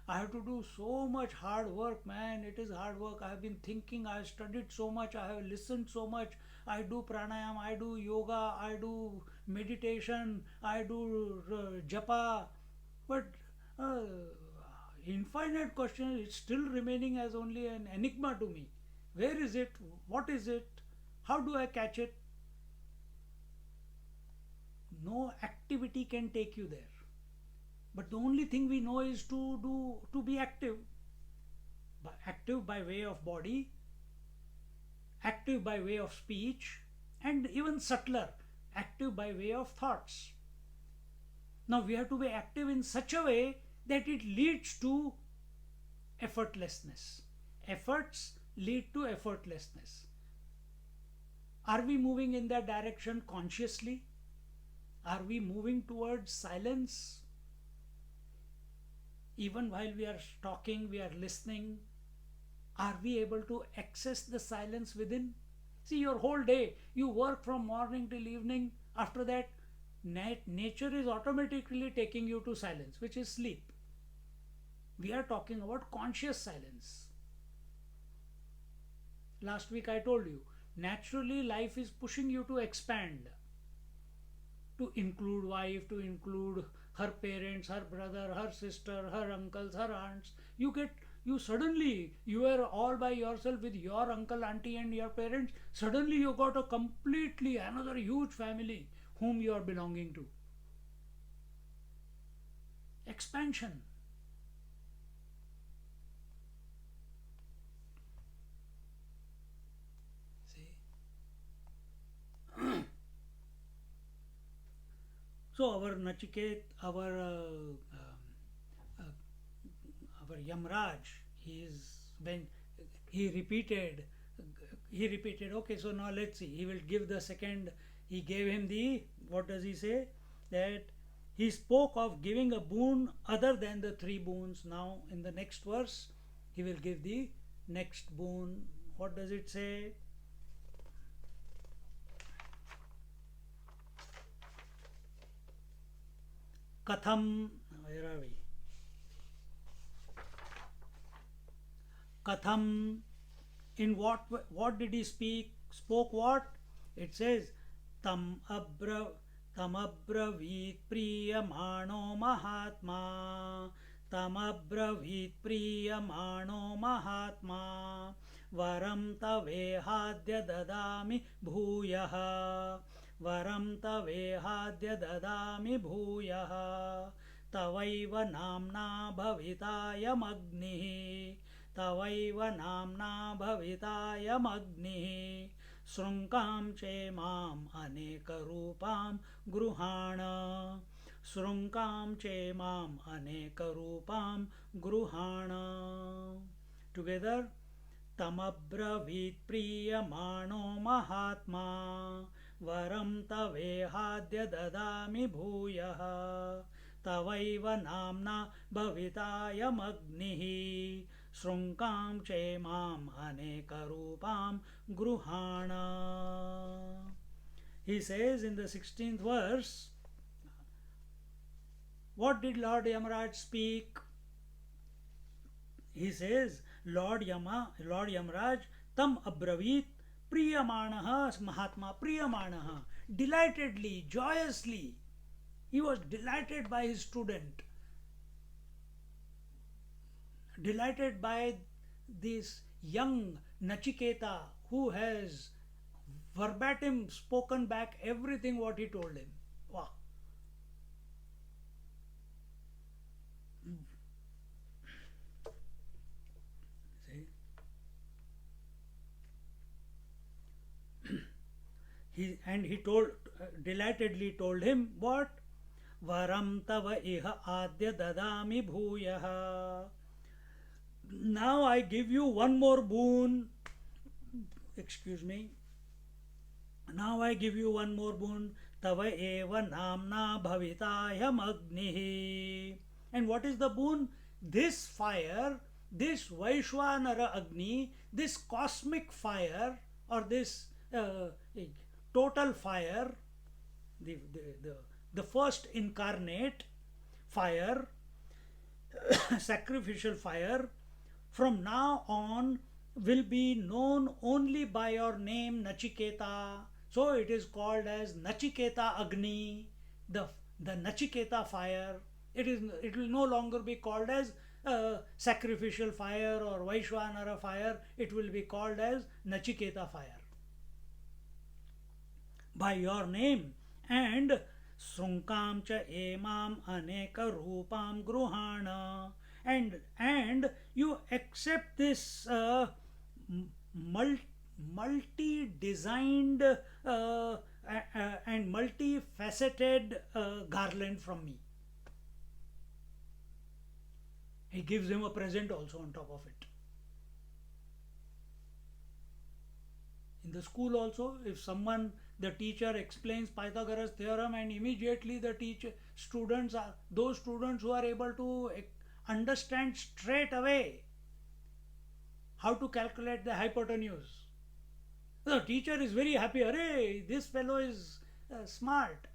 A: I have to do so much hard work, man. It is hard work. I have been thinking, I have studied so much, I have listened so much. I do pranayam, I do yoga, I do meditation, I do japa. But infinite question is still remaining as only an enigma to me. Where is it? What is it? How do I catch it? No activity can take you there. But the only thing we know is to be active. Active by way of body, active by way of speech, and even subtler, active by way of thoughts. Now we have to be active in such a way that it leads to effortlessness. Efforts lead to effortlessness. Are we moving in that direction consciously? Are we moving towards silence? Even while we are talking, we are listening, are we able to access the silence within? See, your whole day, you work from morning till evening. After that, nature is automatically taking you to silence, which is sleep. We are talking about conscious silence. Last week I told you, naturally life is pushing you to expand, to include wife, to include her parents, her brother, her sister, her uncles, her aunts. You suddenly, you were all by yourself with your uncle, auntie and your parents. Suddenly you got a completely another huge family whom you are belonging to. Expansion. See? So our Nachiket, our Yamraj, he is when he repeated, okay, so now let's see, he will give the second, he gave him the, what does he say? That he spoke of giving a boon other than the three boons. Now in the next verse, he will give the next boon. What does it say? Katham, where are we? Katham, in what did he spoke what? It says tam abravit priyamano mahatma, tam abravit priyamano mahatma, varam tavehadya dadami bhuyah, varam tavehadya dadami bhuyah, tavaiva namna bhavitayamagnihi, तवैव नाम्ना भवितायमग्निः शृङ्कां चेमाम् अनेकरूपां गृहाण शृङ्कां चेमाम् अनेकरूपां गृहाण together तमब्रवीत् प्रीयमाणो महात्मा वरं तवेहाद्य ददामि भूयः तवैव नाम्ना भवितायमग्निः शृङ्कां चेमाम् अनेकरूपां गृहाण. He says in the 16th verse, what did Lord Yamaraj speak? He says, Lord Yamaraj tam abravit priyamanaha mahatma priyamanaha, delightedly, joyously. He was delighted by his student, delighted by this young Nachiketa who has verbatim spoken back everything what he told him. Wow. See? He delightedly told him what? Varam tava iha adya dadami bhuyah. Now I give you one more boon. Excuse me. Now I give you one more boon. Tava eva namna bhavitayam agnihi. And what is the boon? This fire, this Vaishwanara Agni, this cosmic fire, or this total fire, the first incarnate fire, sacrificial fire, from now on will be known only by your name Nachiketa. So it is called as Nachiketa Agni, the Nachiketa fire. It will no longer be called as sacrificial fire or Vaishwanara fire. It will be called as Nachiketa fire. By your name, and Srunkam cha emam aneka rupam gruhana, and you accept this multi-designed and multifaceted garland from me. He gives him a present also on top of it. In the school also, if the teacher explains Pythagoras theorem, and immediately those students who are able to understand straight away how to calculate the hypotenuse, the teacher is very happy. Arey, this fellow is smart.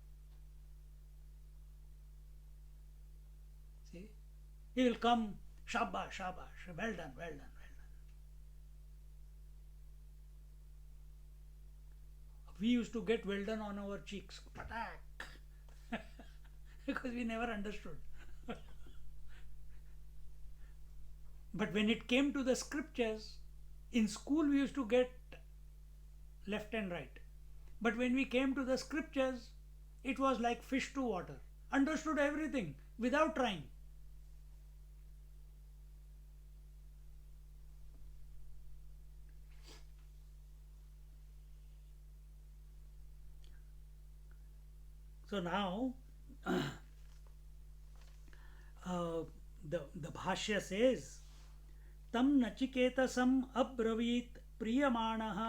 A: See, he will come, shabash, shabash, well done, well done. We used to get well done on our cheeks, patak, because we never understood. But when it came to the scriptures, in school we used to get left and right. But when we came to the scriptures, it was like fish to water. Understood everything without trying. So now, the Bhashya says, तं नचिकेतसम् अब्रवीत् प्रीयमाणः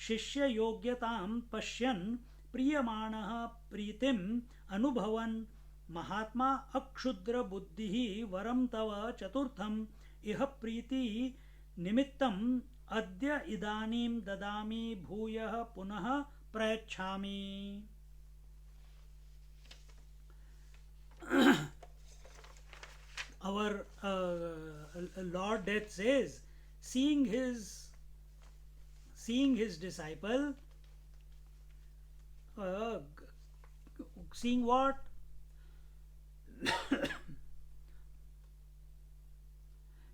A: शिष्ययोग्यतां पश्यन् प्रीयमाणः प्रीतिम् अनुभवन् महात्मा अक्षुद्रबुद्धिः वरं तव चतुर्थम् इह प्रीति निमित्तम् अद्य इदानीं ददामि भूयः पुनः प्रयच्छामि. Our Lord Death says, seeing his disciple, seeing what?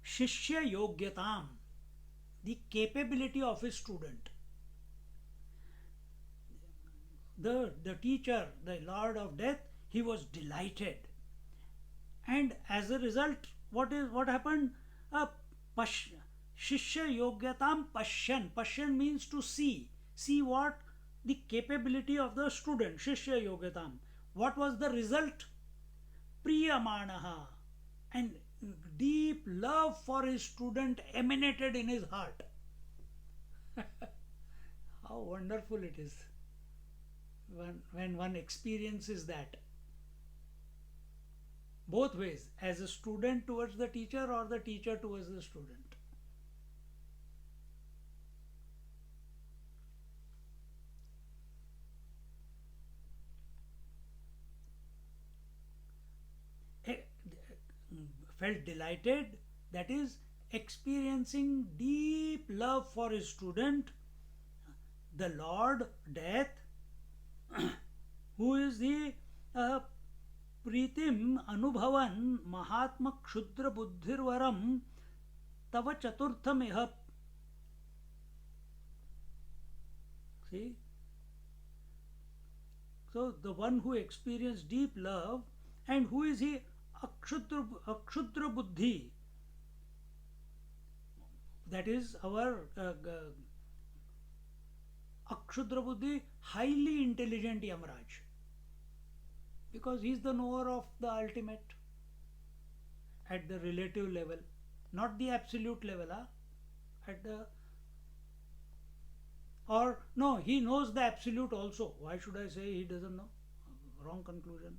A: Shishya yogyatam, the capability of his student. The teacher, the Lord of Death, he was delighted. And as a result, what happened? Shishya yogyatam pashyan. Pashyan means to see. See what? The capability of the student. Shishya yogyatam. What was the result? Priyamanaha. And deep love for his student emanated in his heart. How wonderful it is when one experiences that. Both ways, as a student towards the teacher or the teacher towards the student. Felt delighted, that is, experiencing deep love for his student, the Lord Death, who is the प्रीतिम अनुभवन महात्मा क्षुद्र बुद्धिर्वरम तव चतुर्थम इह. See, so the one who experienced deep love, and who is he? Akshudra buddhi. That is our Akshudra buddhi, highly intelligent Yamaraj. Because he is the knower of the ultimate at the relative level, not the absolute level. At the, or no, he knows the absolute also. Why should I say he doesn't know? Wrong conclusion.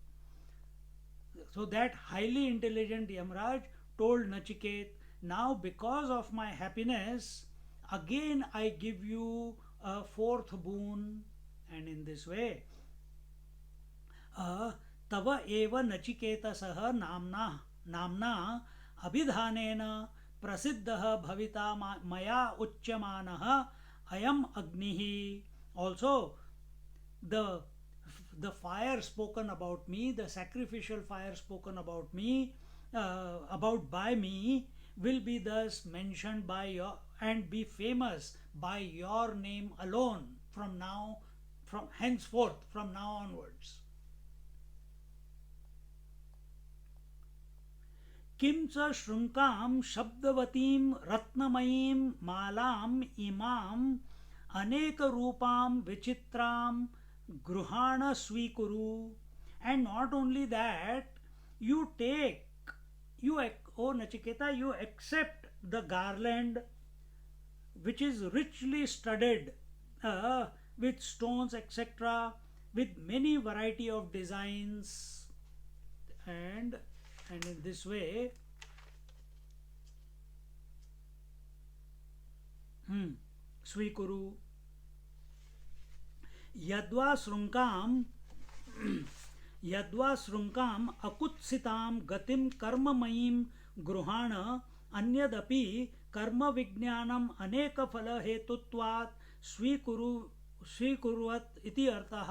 A: So that highly intelligent Yamaraj told Nachiket, now because of my happiness, again I give you a fourth boon. And in this way, तव एव नचिकेतसः नाम्ना अभिधानेन प्रसिद्धः भविता मया उच्यमानः अयम् अग्निः. Also, the fire spoken about me, the sacrificial fire spoken about me, by me, will be thus mentioned by your and be famous by your name alone from henceforth, from now onwards. किं च शृङ्कां शब्दवतीं रत्नमयीं मालाम् इमाम् अनेकरूपां विचित्रां गृहाण स्वीकुरु. And not only that, O Nachiketa, you accept the garland which is richly studded with stones, etc., with many variety of designs, and in this way स्वीकुरु. यद्वा शृङ्काम् अकुत्सितां गतिं कर्ममयीं गृहाण अन्यदपि कर्म विज्ञानम् अनेकफल हेतुत्वात् स्वीकुर्वत् इति अर्थः.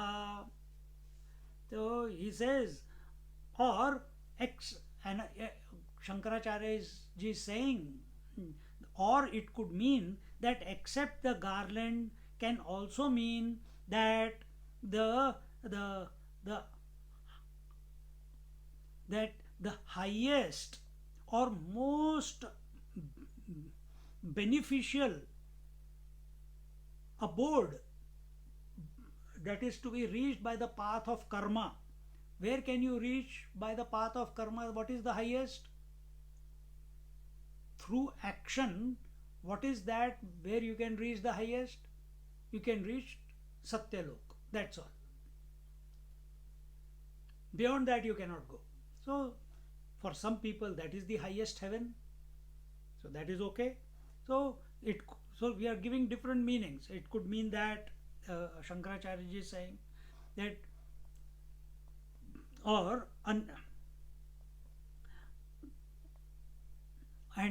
A: So he says, or and Shankaracharya ji is saying, or it could mean that accept the garland can also mean that the highest or most beneficial abode that is to be reached by the path of karma. Where can you reach by the path of karma? What is the highest? through action, what is that where you can reach the highest? You can reach Satyalok. That's all. Beyond that, you cannot go. So, for some people, that is the highest heaven. So that is okay. So so we are giving different meanings. It could mean that Shankaracharya ji is saying that, or and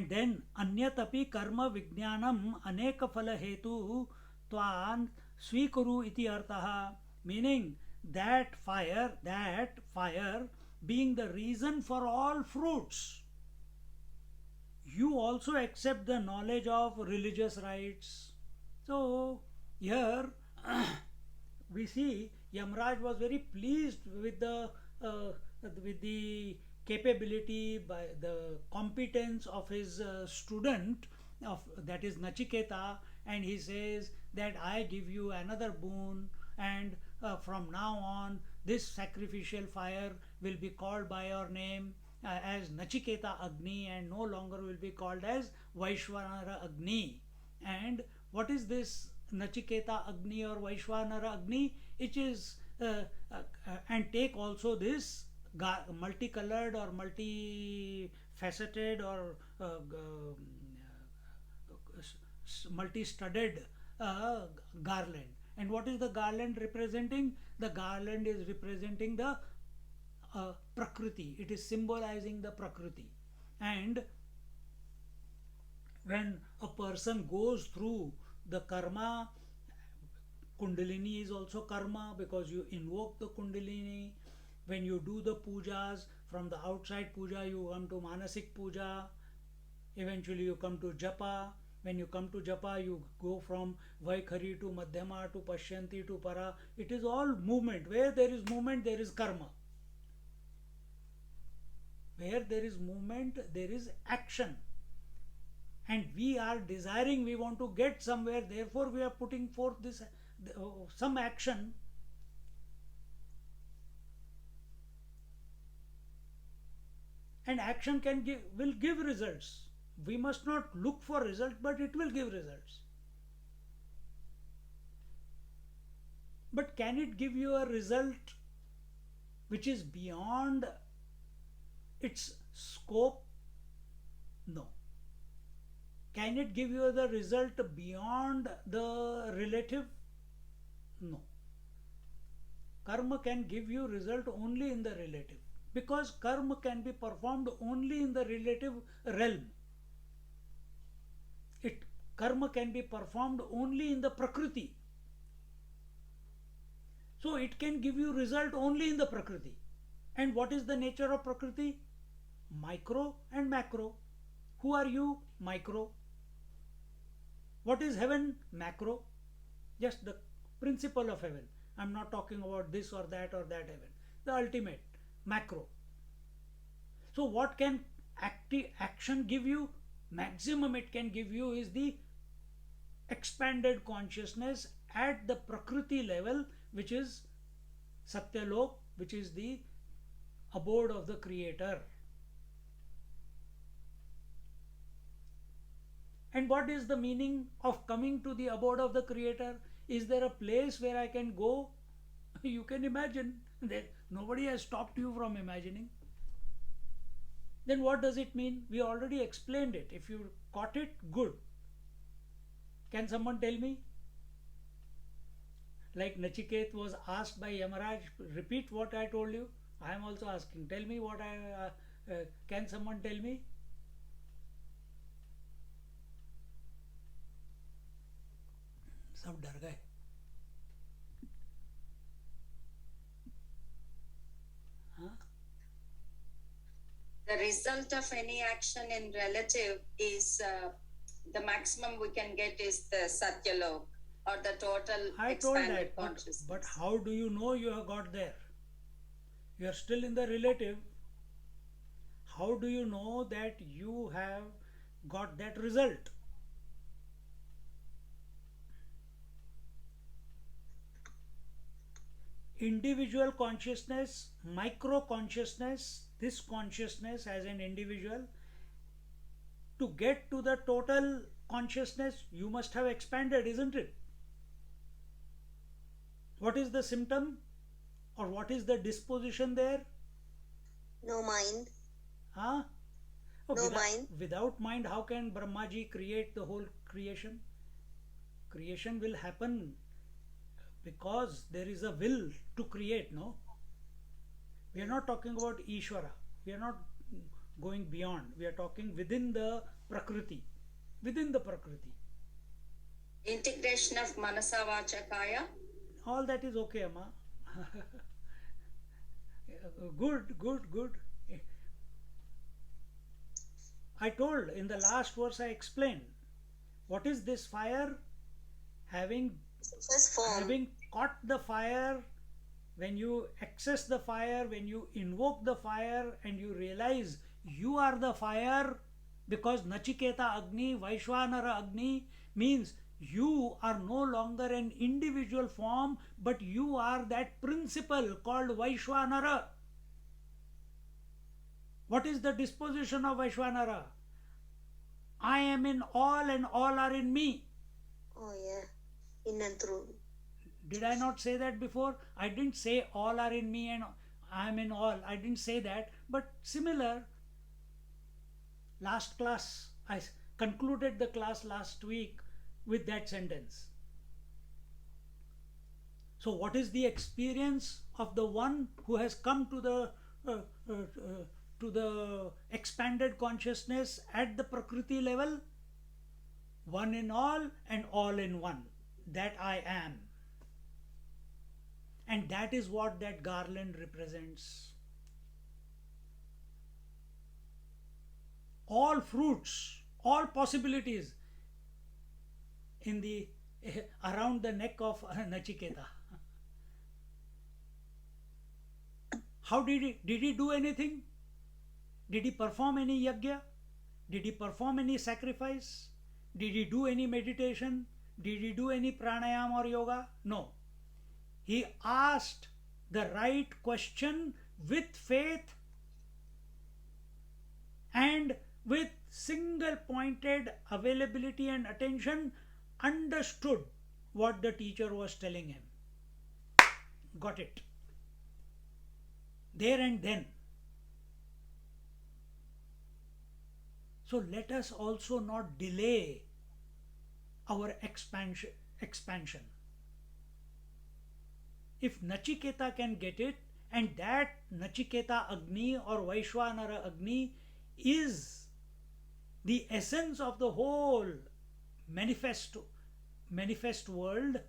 A: then anyatapi karma vijnanam aneka phala hetu tvan svikuru iti arthaha, meaning that fire being the reason for all fruits, you also accept the knowledge of religious rites. So here we see Yamraj was very pleased with the capability, by the competence of his student, of that is Nachiketa, and he says that I give you another boon, and from now on this sacrificial fire will be called by your name as Nachiketa Agni, and no longer will be called as Vaishwanara Agni. And what is this Nachiketa Agni or Vaishwanara Agni? It is and take also this multicolored or multifaceted or multi-studded garland. And what is the garland representing? The garland is representing the Prakriti. It is symbolizing the Prakriti. And when a person goes through the karma, Kundalini is also karma because you invoke the Kundalini. When you do the pujas, from the outside puja you come to Manasik puja, eventually you come to Japa. When you come to Japa, you go from Vaikhari to Madhyama to Pashyanti to Para. It is all movement. Where there is movement, there is karma. Where there is movement, there is action. And we are desiring, we want to get somewhere, therefore we are putting forth this some action. And action will give results. We must not look for results, but it will give results. But can it give you a result which is beyond its scope? No. Can it give you the result beyond the relative? No. Karma can give you result only in the relative, because karma can be performed only in the relative realm. Karma can be performed only in the Prakriti. So it can give you result only in the Prakriti. And what is the nature of Prakriti? Micro and macro. Who are you? Micro. What is heaven? Macro. Just the principle of heaven. I am not talking about this or that heaven. The ultimate. Macro. So what can action give you? Maximum it can give you is the expanded consciousness at the Prakriti level, which is Satyalok, which is the abode of the Creator. And what is the meaning of coming to the abode of the Creator? Is there a place where I can go? You can imagine. Nobody has stopped you from imagining. Then what does it mean? We already explained it. If you caught it, good. Can someone tell me? Like Nachiket was asked by Yamaraj, repeat what I told you. I am also asking. Tell me what can someone tell me? सब डर गए.
C: The result of any action in relative is the maximum we can get is the Satyalok, or the total
A: I told
C: expanded
A: that,
C: consciousness.
A: but how do you know you have got there? You are still in the relative. How do you know that you have got that result? Individual consciousness, micro consciousness, this consciousness as an individual, to get to the total consciousness, you must have expanded, isn't it? What is the symptom or what is the disposition there?
D: No mind.
A: Huh? Oh,
D: No mind.
A: Without mind, how can Brahmaji create the whole creation? Creation will happen because there is a will to create, no? We are not talking about Ishvara. We are not going beyond. We are talking within the Prakriti. Within the Prakriti.
C: Integration of Manasa Vacha Kaya.
A: All that is okay, Amma. Good, good, good. I told in the last verse, I explained what is this fire? Having
D: First form.
A: caught the fire, when you access the fire, when you invoke the fire and you realize you are the fire, because Nachiketa Agni, Vaishwanara Agni means you are no longer an individual form, but you are that principle called Vaishwanara. What is the disposition of Vaishwanara? I am in all and all are in me.
D: Oh yeah. In and through.
A: Did I not say that before? I didn't say all are in me and I am in all. I didn't say that. But similar, last class, I concluded the class last week with that sentence. So what is the experience of the one who has come to the expanded consciousness at the Prakriti level? One in all and all in one. That I am. And that is what that garland represents. All fruits, all possibilities in the around the neck of Nachiketa. How did he do anything? Did he perform any yajna? Did he perform any sacrifice? Did he do any meditation? Did he do any pranayama or yoga? No. He asked the right question with faith and with single pointed availability and attention, understood what the teacher was telling him. Got it. There and then. So let us also not delay our expansion. If Nachiketa can get it, and that Nachiketa Agni or Vaishwanara Agni is the essence of the whole manifest world,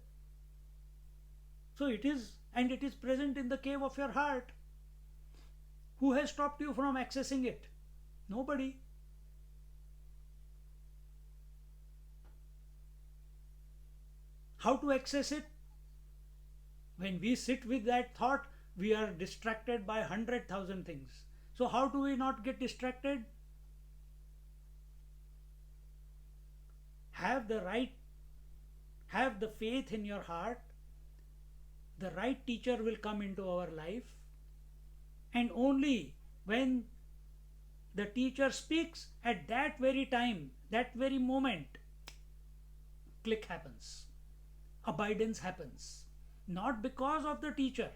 A: so it is, and it is present in the cave of your heart. Who has stopped you from accessing it? Nobody. How to access it? When we sit with that thought, we are distracted by 100,000 things. So how do we not get distracted? Have the faith in your heart. The right teacher will come into our life. And only when the teacher speaks, at that very time, that very moment, click happens. Abidance happens. Not because of the teacher.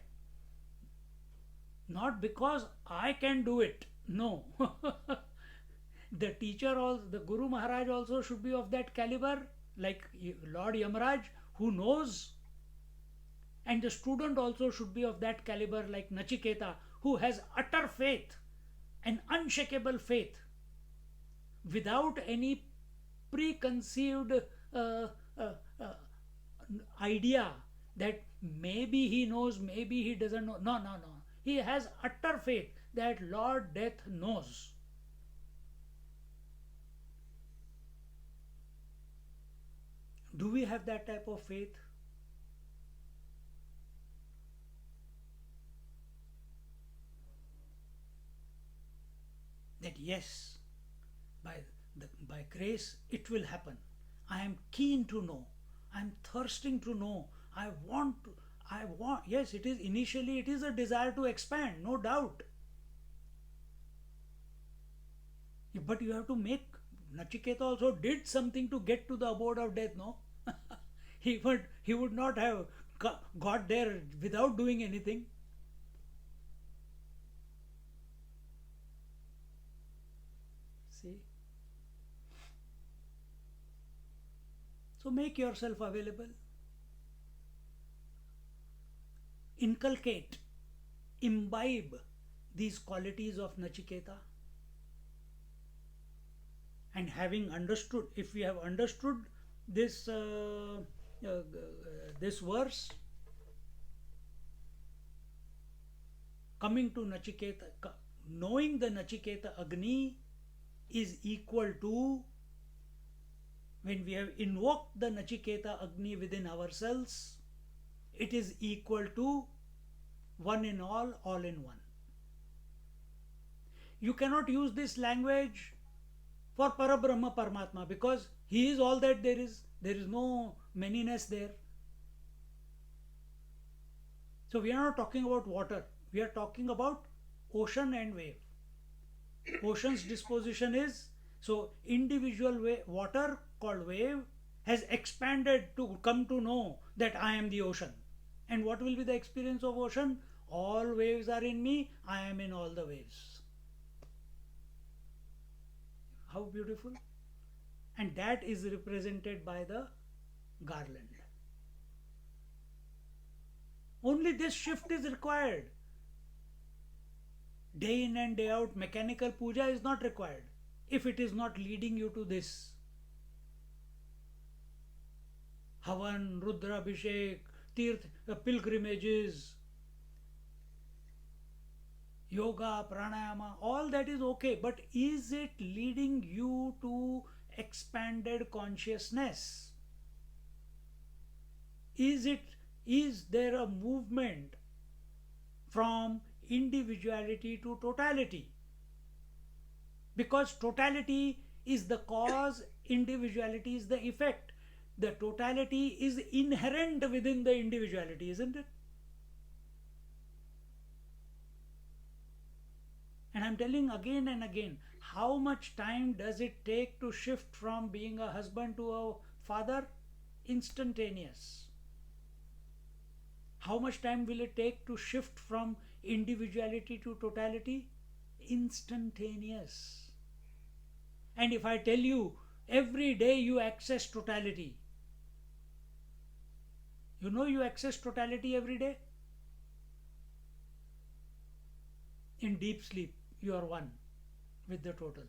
A: Not because I can do it. No. The teacher, the Guru Maharaj also should be of that caliber, like Lord Yamaraj, who knows. And the student also should be of that caliber, like Nachiketa, who has utter faith, an unshakable faith, without any preconceived idea that maybe he knows, maybe he doesn't know. No. He has utter faith that Lord Death knows. Do we have that type of faith? That yes, by grace it will happen. I am keen to know. I am thirsting to know. I want, yes, it is initially, it is a desire to expand, no doubt. But you have to Nachiketa also did something to get to the abode of death, no? He would not have got there without doing anything. See? So make yourself available. Inculcate, imbibe these qualities of Nachiketa. And having understood, if we have understood this this verse, coming to Nachiketa, knowing the Nachiketa Agni is equal to, when we have invoked the Nachiketa Agni within ourselves, it is equal to one in all in one. You cannot use this language for Parabrahma Paramatma, because he is all that there is. There is no manyness there. So we are not talking about water. We are talking about ocean and wave. Ocean's disposition is, so individual water called wave has expanded to come to know that I am the ocean. And what will be the experience of ocean? All waves are in me, I am in all the waves. How beautiful! And that is represented by the garland. Only this shift is required. Day in and day out, mechanical puja is not required if it is not leading you to this. Havan, Rudra, Abhishek, Tirth, pilgrimages, yoga, pranayama, all that is okay, but is it leading you to expanded consciousness? Is there a movement from individuality to totality? Because totality is the cause, individuality is the effect. The totality is inherent within the individuality, isn't it? And I'm telling again and again, how much time does it take to shift from being a husband to a father? Instantaneous. How much time will it take to shift from individuality to totality? Instantaneous. And if I tell you, every day you access totality, you know you access totality every day? In deep sleep, you are one with the total.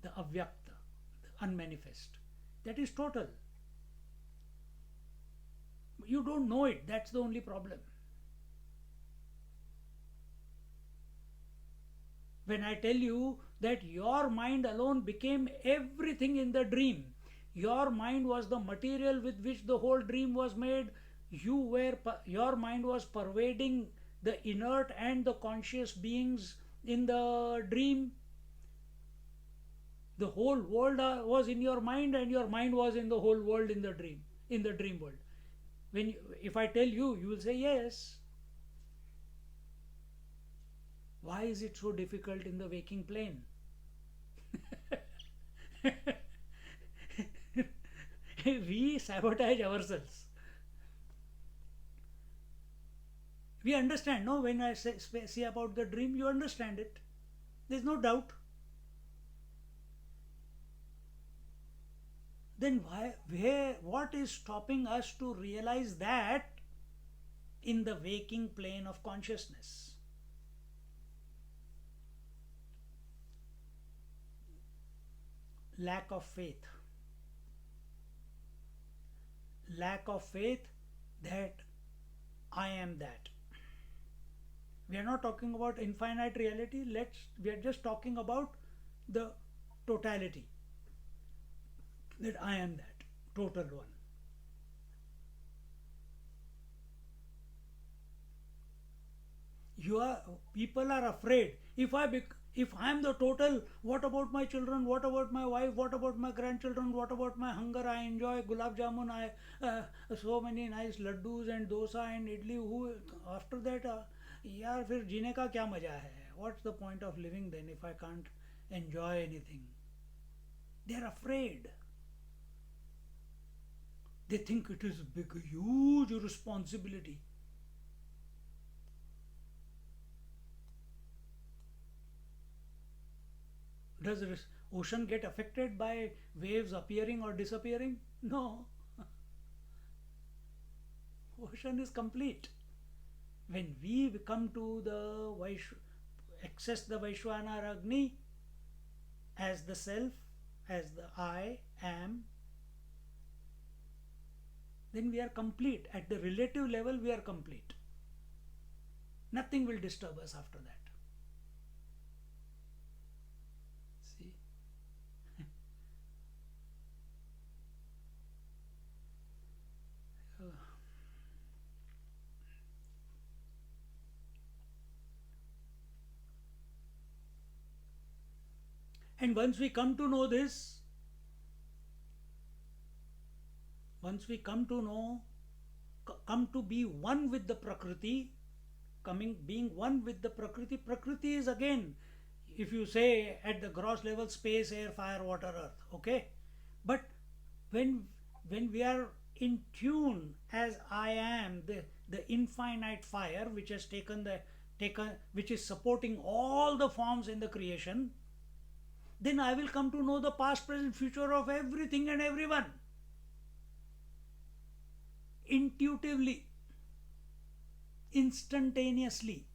A: The avyakta, the unmanifest. That is total. You don't know it, that's the only problem. When I tell you that your mind alone became everything in the dream, your mind was the material with which the whole dream was made, your mind was pervading the inert and the conscious beings in the dream. The whole world was in your mind, and your mind was in the whole world in the dream world. If I tell you, you will say yes. Why is it so difficult in the waking plane? We sabotage ourselves. We understand, no? When I say about the dream, you understand it. There's no doubt. Then what is stopping us to realize that in the waking plane of consciousness? Lack of faith. Lack of faith that I am that. We are not talking about infinite reality. We are just talking about the totality. That I am that total one. People are afraid. If I am the total, what about my children? What about my wife? What about my grandchildren? What about my hunger? I enjoy gulab jamun. So many nice laddus and dosa and idli. After that, यार फिर जीने का क्या मजा है? What's the point of living then if I can't enjoy anything. They are afraid. They think it is a big, huge responsibility. Does the ocean get affected by waves appearing or disappearing? No. Ocean is complete. When we come to the access the Vaishwanara Agni as the self, as the I am, then we are complete. At the relative level, we are complete. Nothing will disturb us after that. See? And once we come to know this, once we come to be one with the Prakriti, being one with the Prakriti, Prakriti is again, if you say at the gross level, space, air, fire, water, earth, okay? But when we are in tune as I am, the infinite fire which has which is supporting all the forms in the creation, then I will come to know the past, present, future of everything and everyone. Intuitively, instantaneously,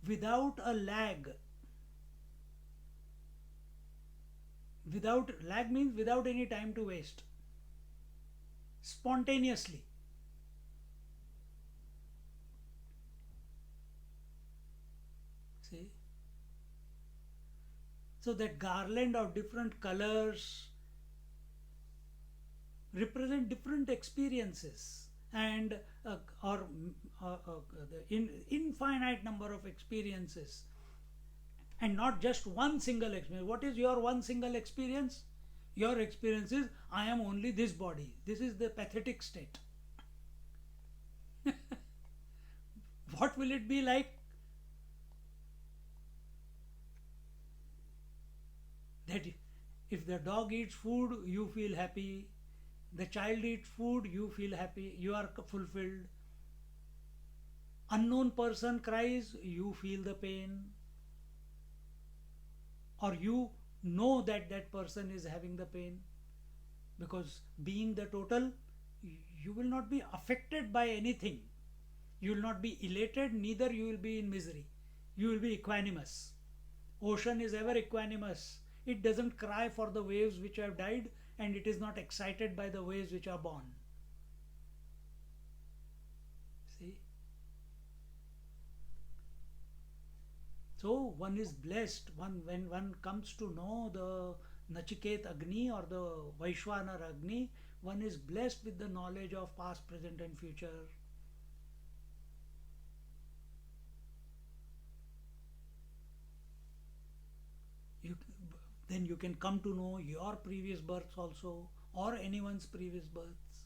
A: without a lag. Without lag means without any time to waste. Spontaneously. See? So that garland of different colors represent different experiences and the infinite number of experiences, and not just one single experience. What is your one single experience? Your experience is, I am only this body. This is the pathetic state. What will it be like? That if the dog eats food, you feel happy. The child eats food, you feel happy. You are fulfilled. Unknown person cries, you feel the pain. Or you know that that person is having the pain. Because being the total, you will not be affected by anything. You will not be elated, neither you will be in misery. You will be equanimous. Ocean is ever equanimous. It doesn't cry for the waves which have died, and it is not excited by the waves which are born. See? So one is blessed when one comes to know the Nachiket Agni or the Vaishwanara Agni, one is blessed with the knowledge of past, present and future. Then you can come to know your previous births also, or anyone's previous births.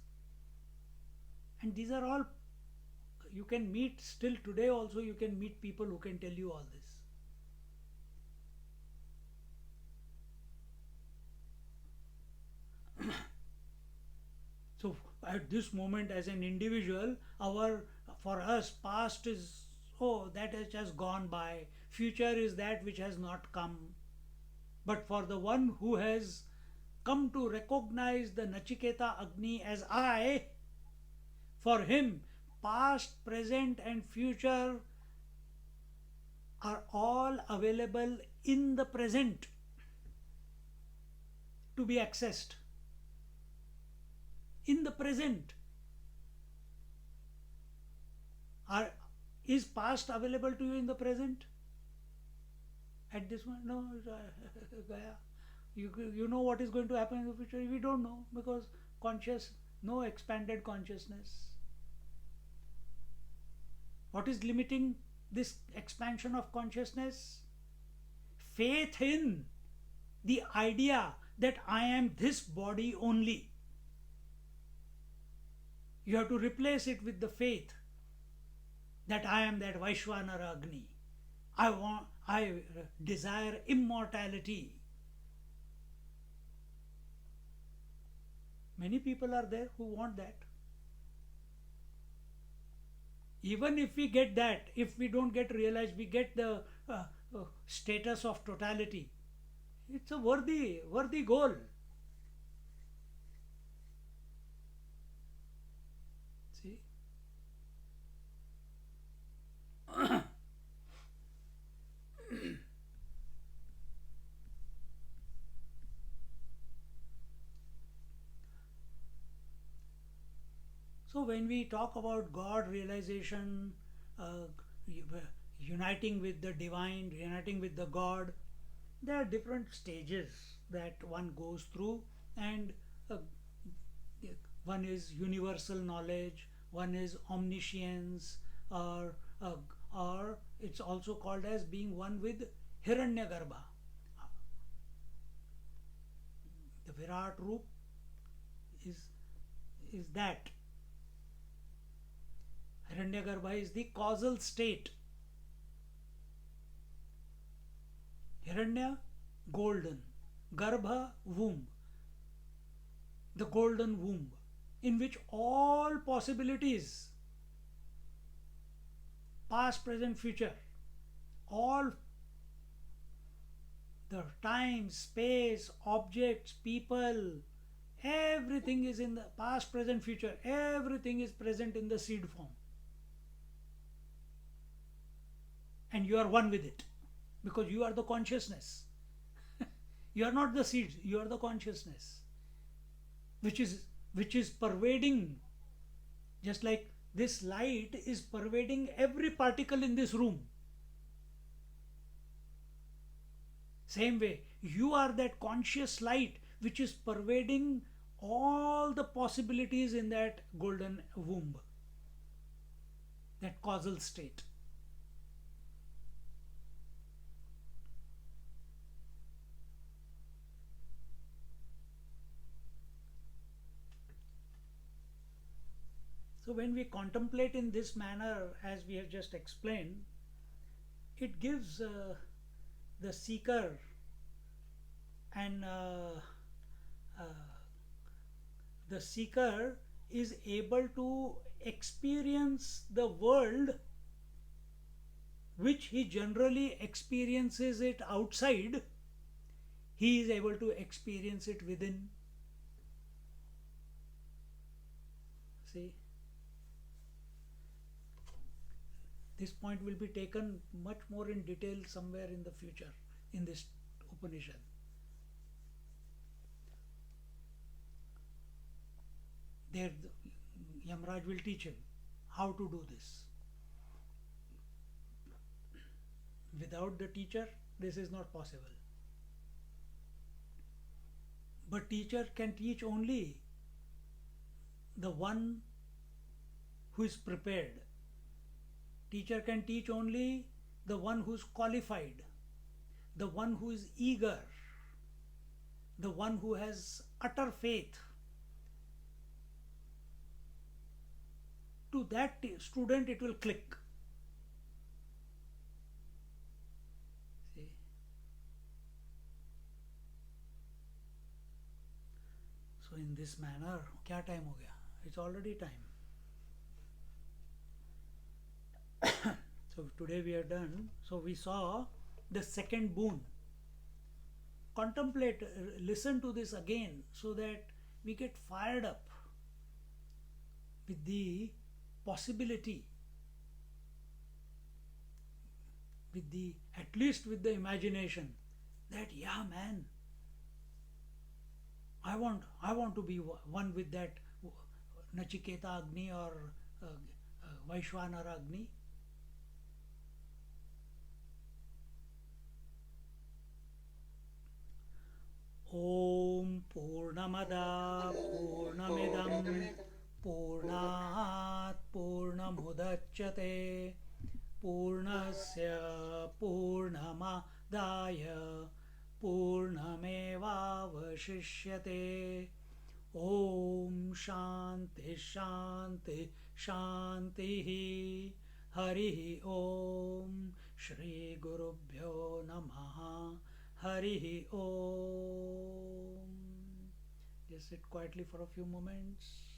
A: And these are all, you can meet still today also, you can meet people who can tell you all this. So at this moment as an individual, for us past is, that has just gone by, future is that which has not come. But for the one who has come to recognize the Nachiketa Agni as I, for him past, present and future are all available in the present to be accessed. In the present. Is past available to you in the present? At this moment, no. You know what is going to happen in the future? We don't know, because no expanded consciousness. What is limiting this expansion of consciousness? Faith in the idea that I am this body only. You have to replace it with the faith that I am that Vaishwanara Agni. I desire immortality. Many people are there who want that. Even if we get that, if we don't get realized, we get the status of totality. It's a worthy goal. See? So when we talk about God realization, uh, uniting with the divine, uniting with the God, there are different stages that one goes through, and one is universal knowledge, one is omniscience, or uh, or it's also called as being one with Hiranyagarbha. The Virat Roop is that. Hiranyagarbha is the causal state. Hiranya, golden. Garbha, womb. The golden womb, in which all possibilities, past, present, future, all the time, space, objects, people, everything is in the past, present, future, everything is present in the seed form. And you are one with it, because you are the consciousness. You are not the seeds, you are the consciousness, which is pervading, just like this light is pervading every particle in this room. Same way, you are that conscious light which is pervading all the possibilities in that golden womb, that causal state. So when we contemplate in this manner, as we have just explained, it gives the seeker and the seeker is able to experience the world which he generally experiences it outside. He is able to experience it within. See? This point will be taken much more in detail somewhere in the future in this Upanishad. There, Yamraj will teach him how to do this. Without the teacher, this is not possible. But teacher can teach only the one who is prepared. Teacher can teach only the one who is qualified, the one who is eager, the one who has utter faith. To that student it will click. See? So in this manner, क्या time हो गया? It's already time. So today we are done. So we saw the second boon. Contemplate, listen to this again so that we get fired up with the possibility, with the, at least with the imagination that, yeah man, I want to be one with that Nachiketa Agni or Vaishwanara Agni. Om Purnamada Purnamidam Purnat Purnamudachyate Purnasya Purnamadaya Purnamevavashishyate. Om Shanti Shanti Shanti. Harihi Om. Shri Gurubhyo Namaha. Harihi Om. Just sit quietly for a few moments.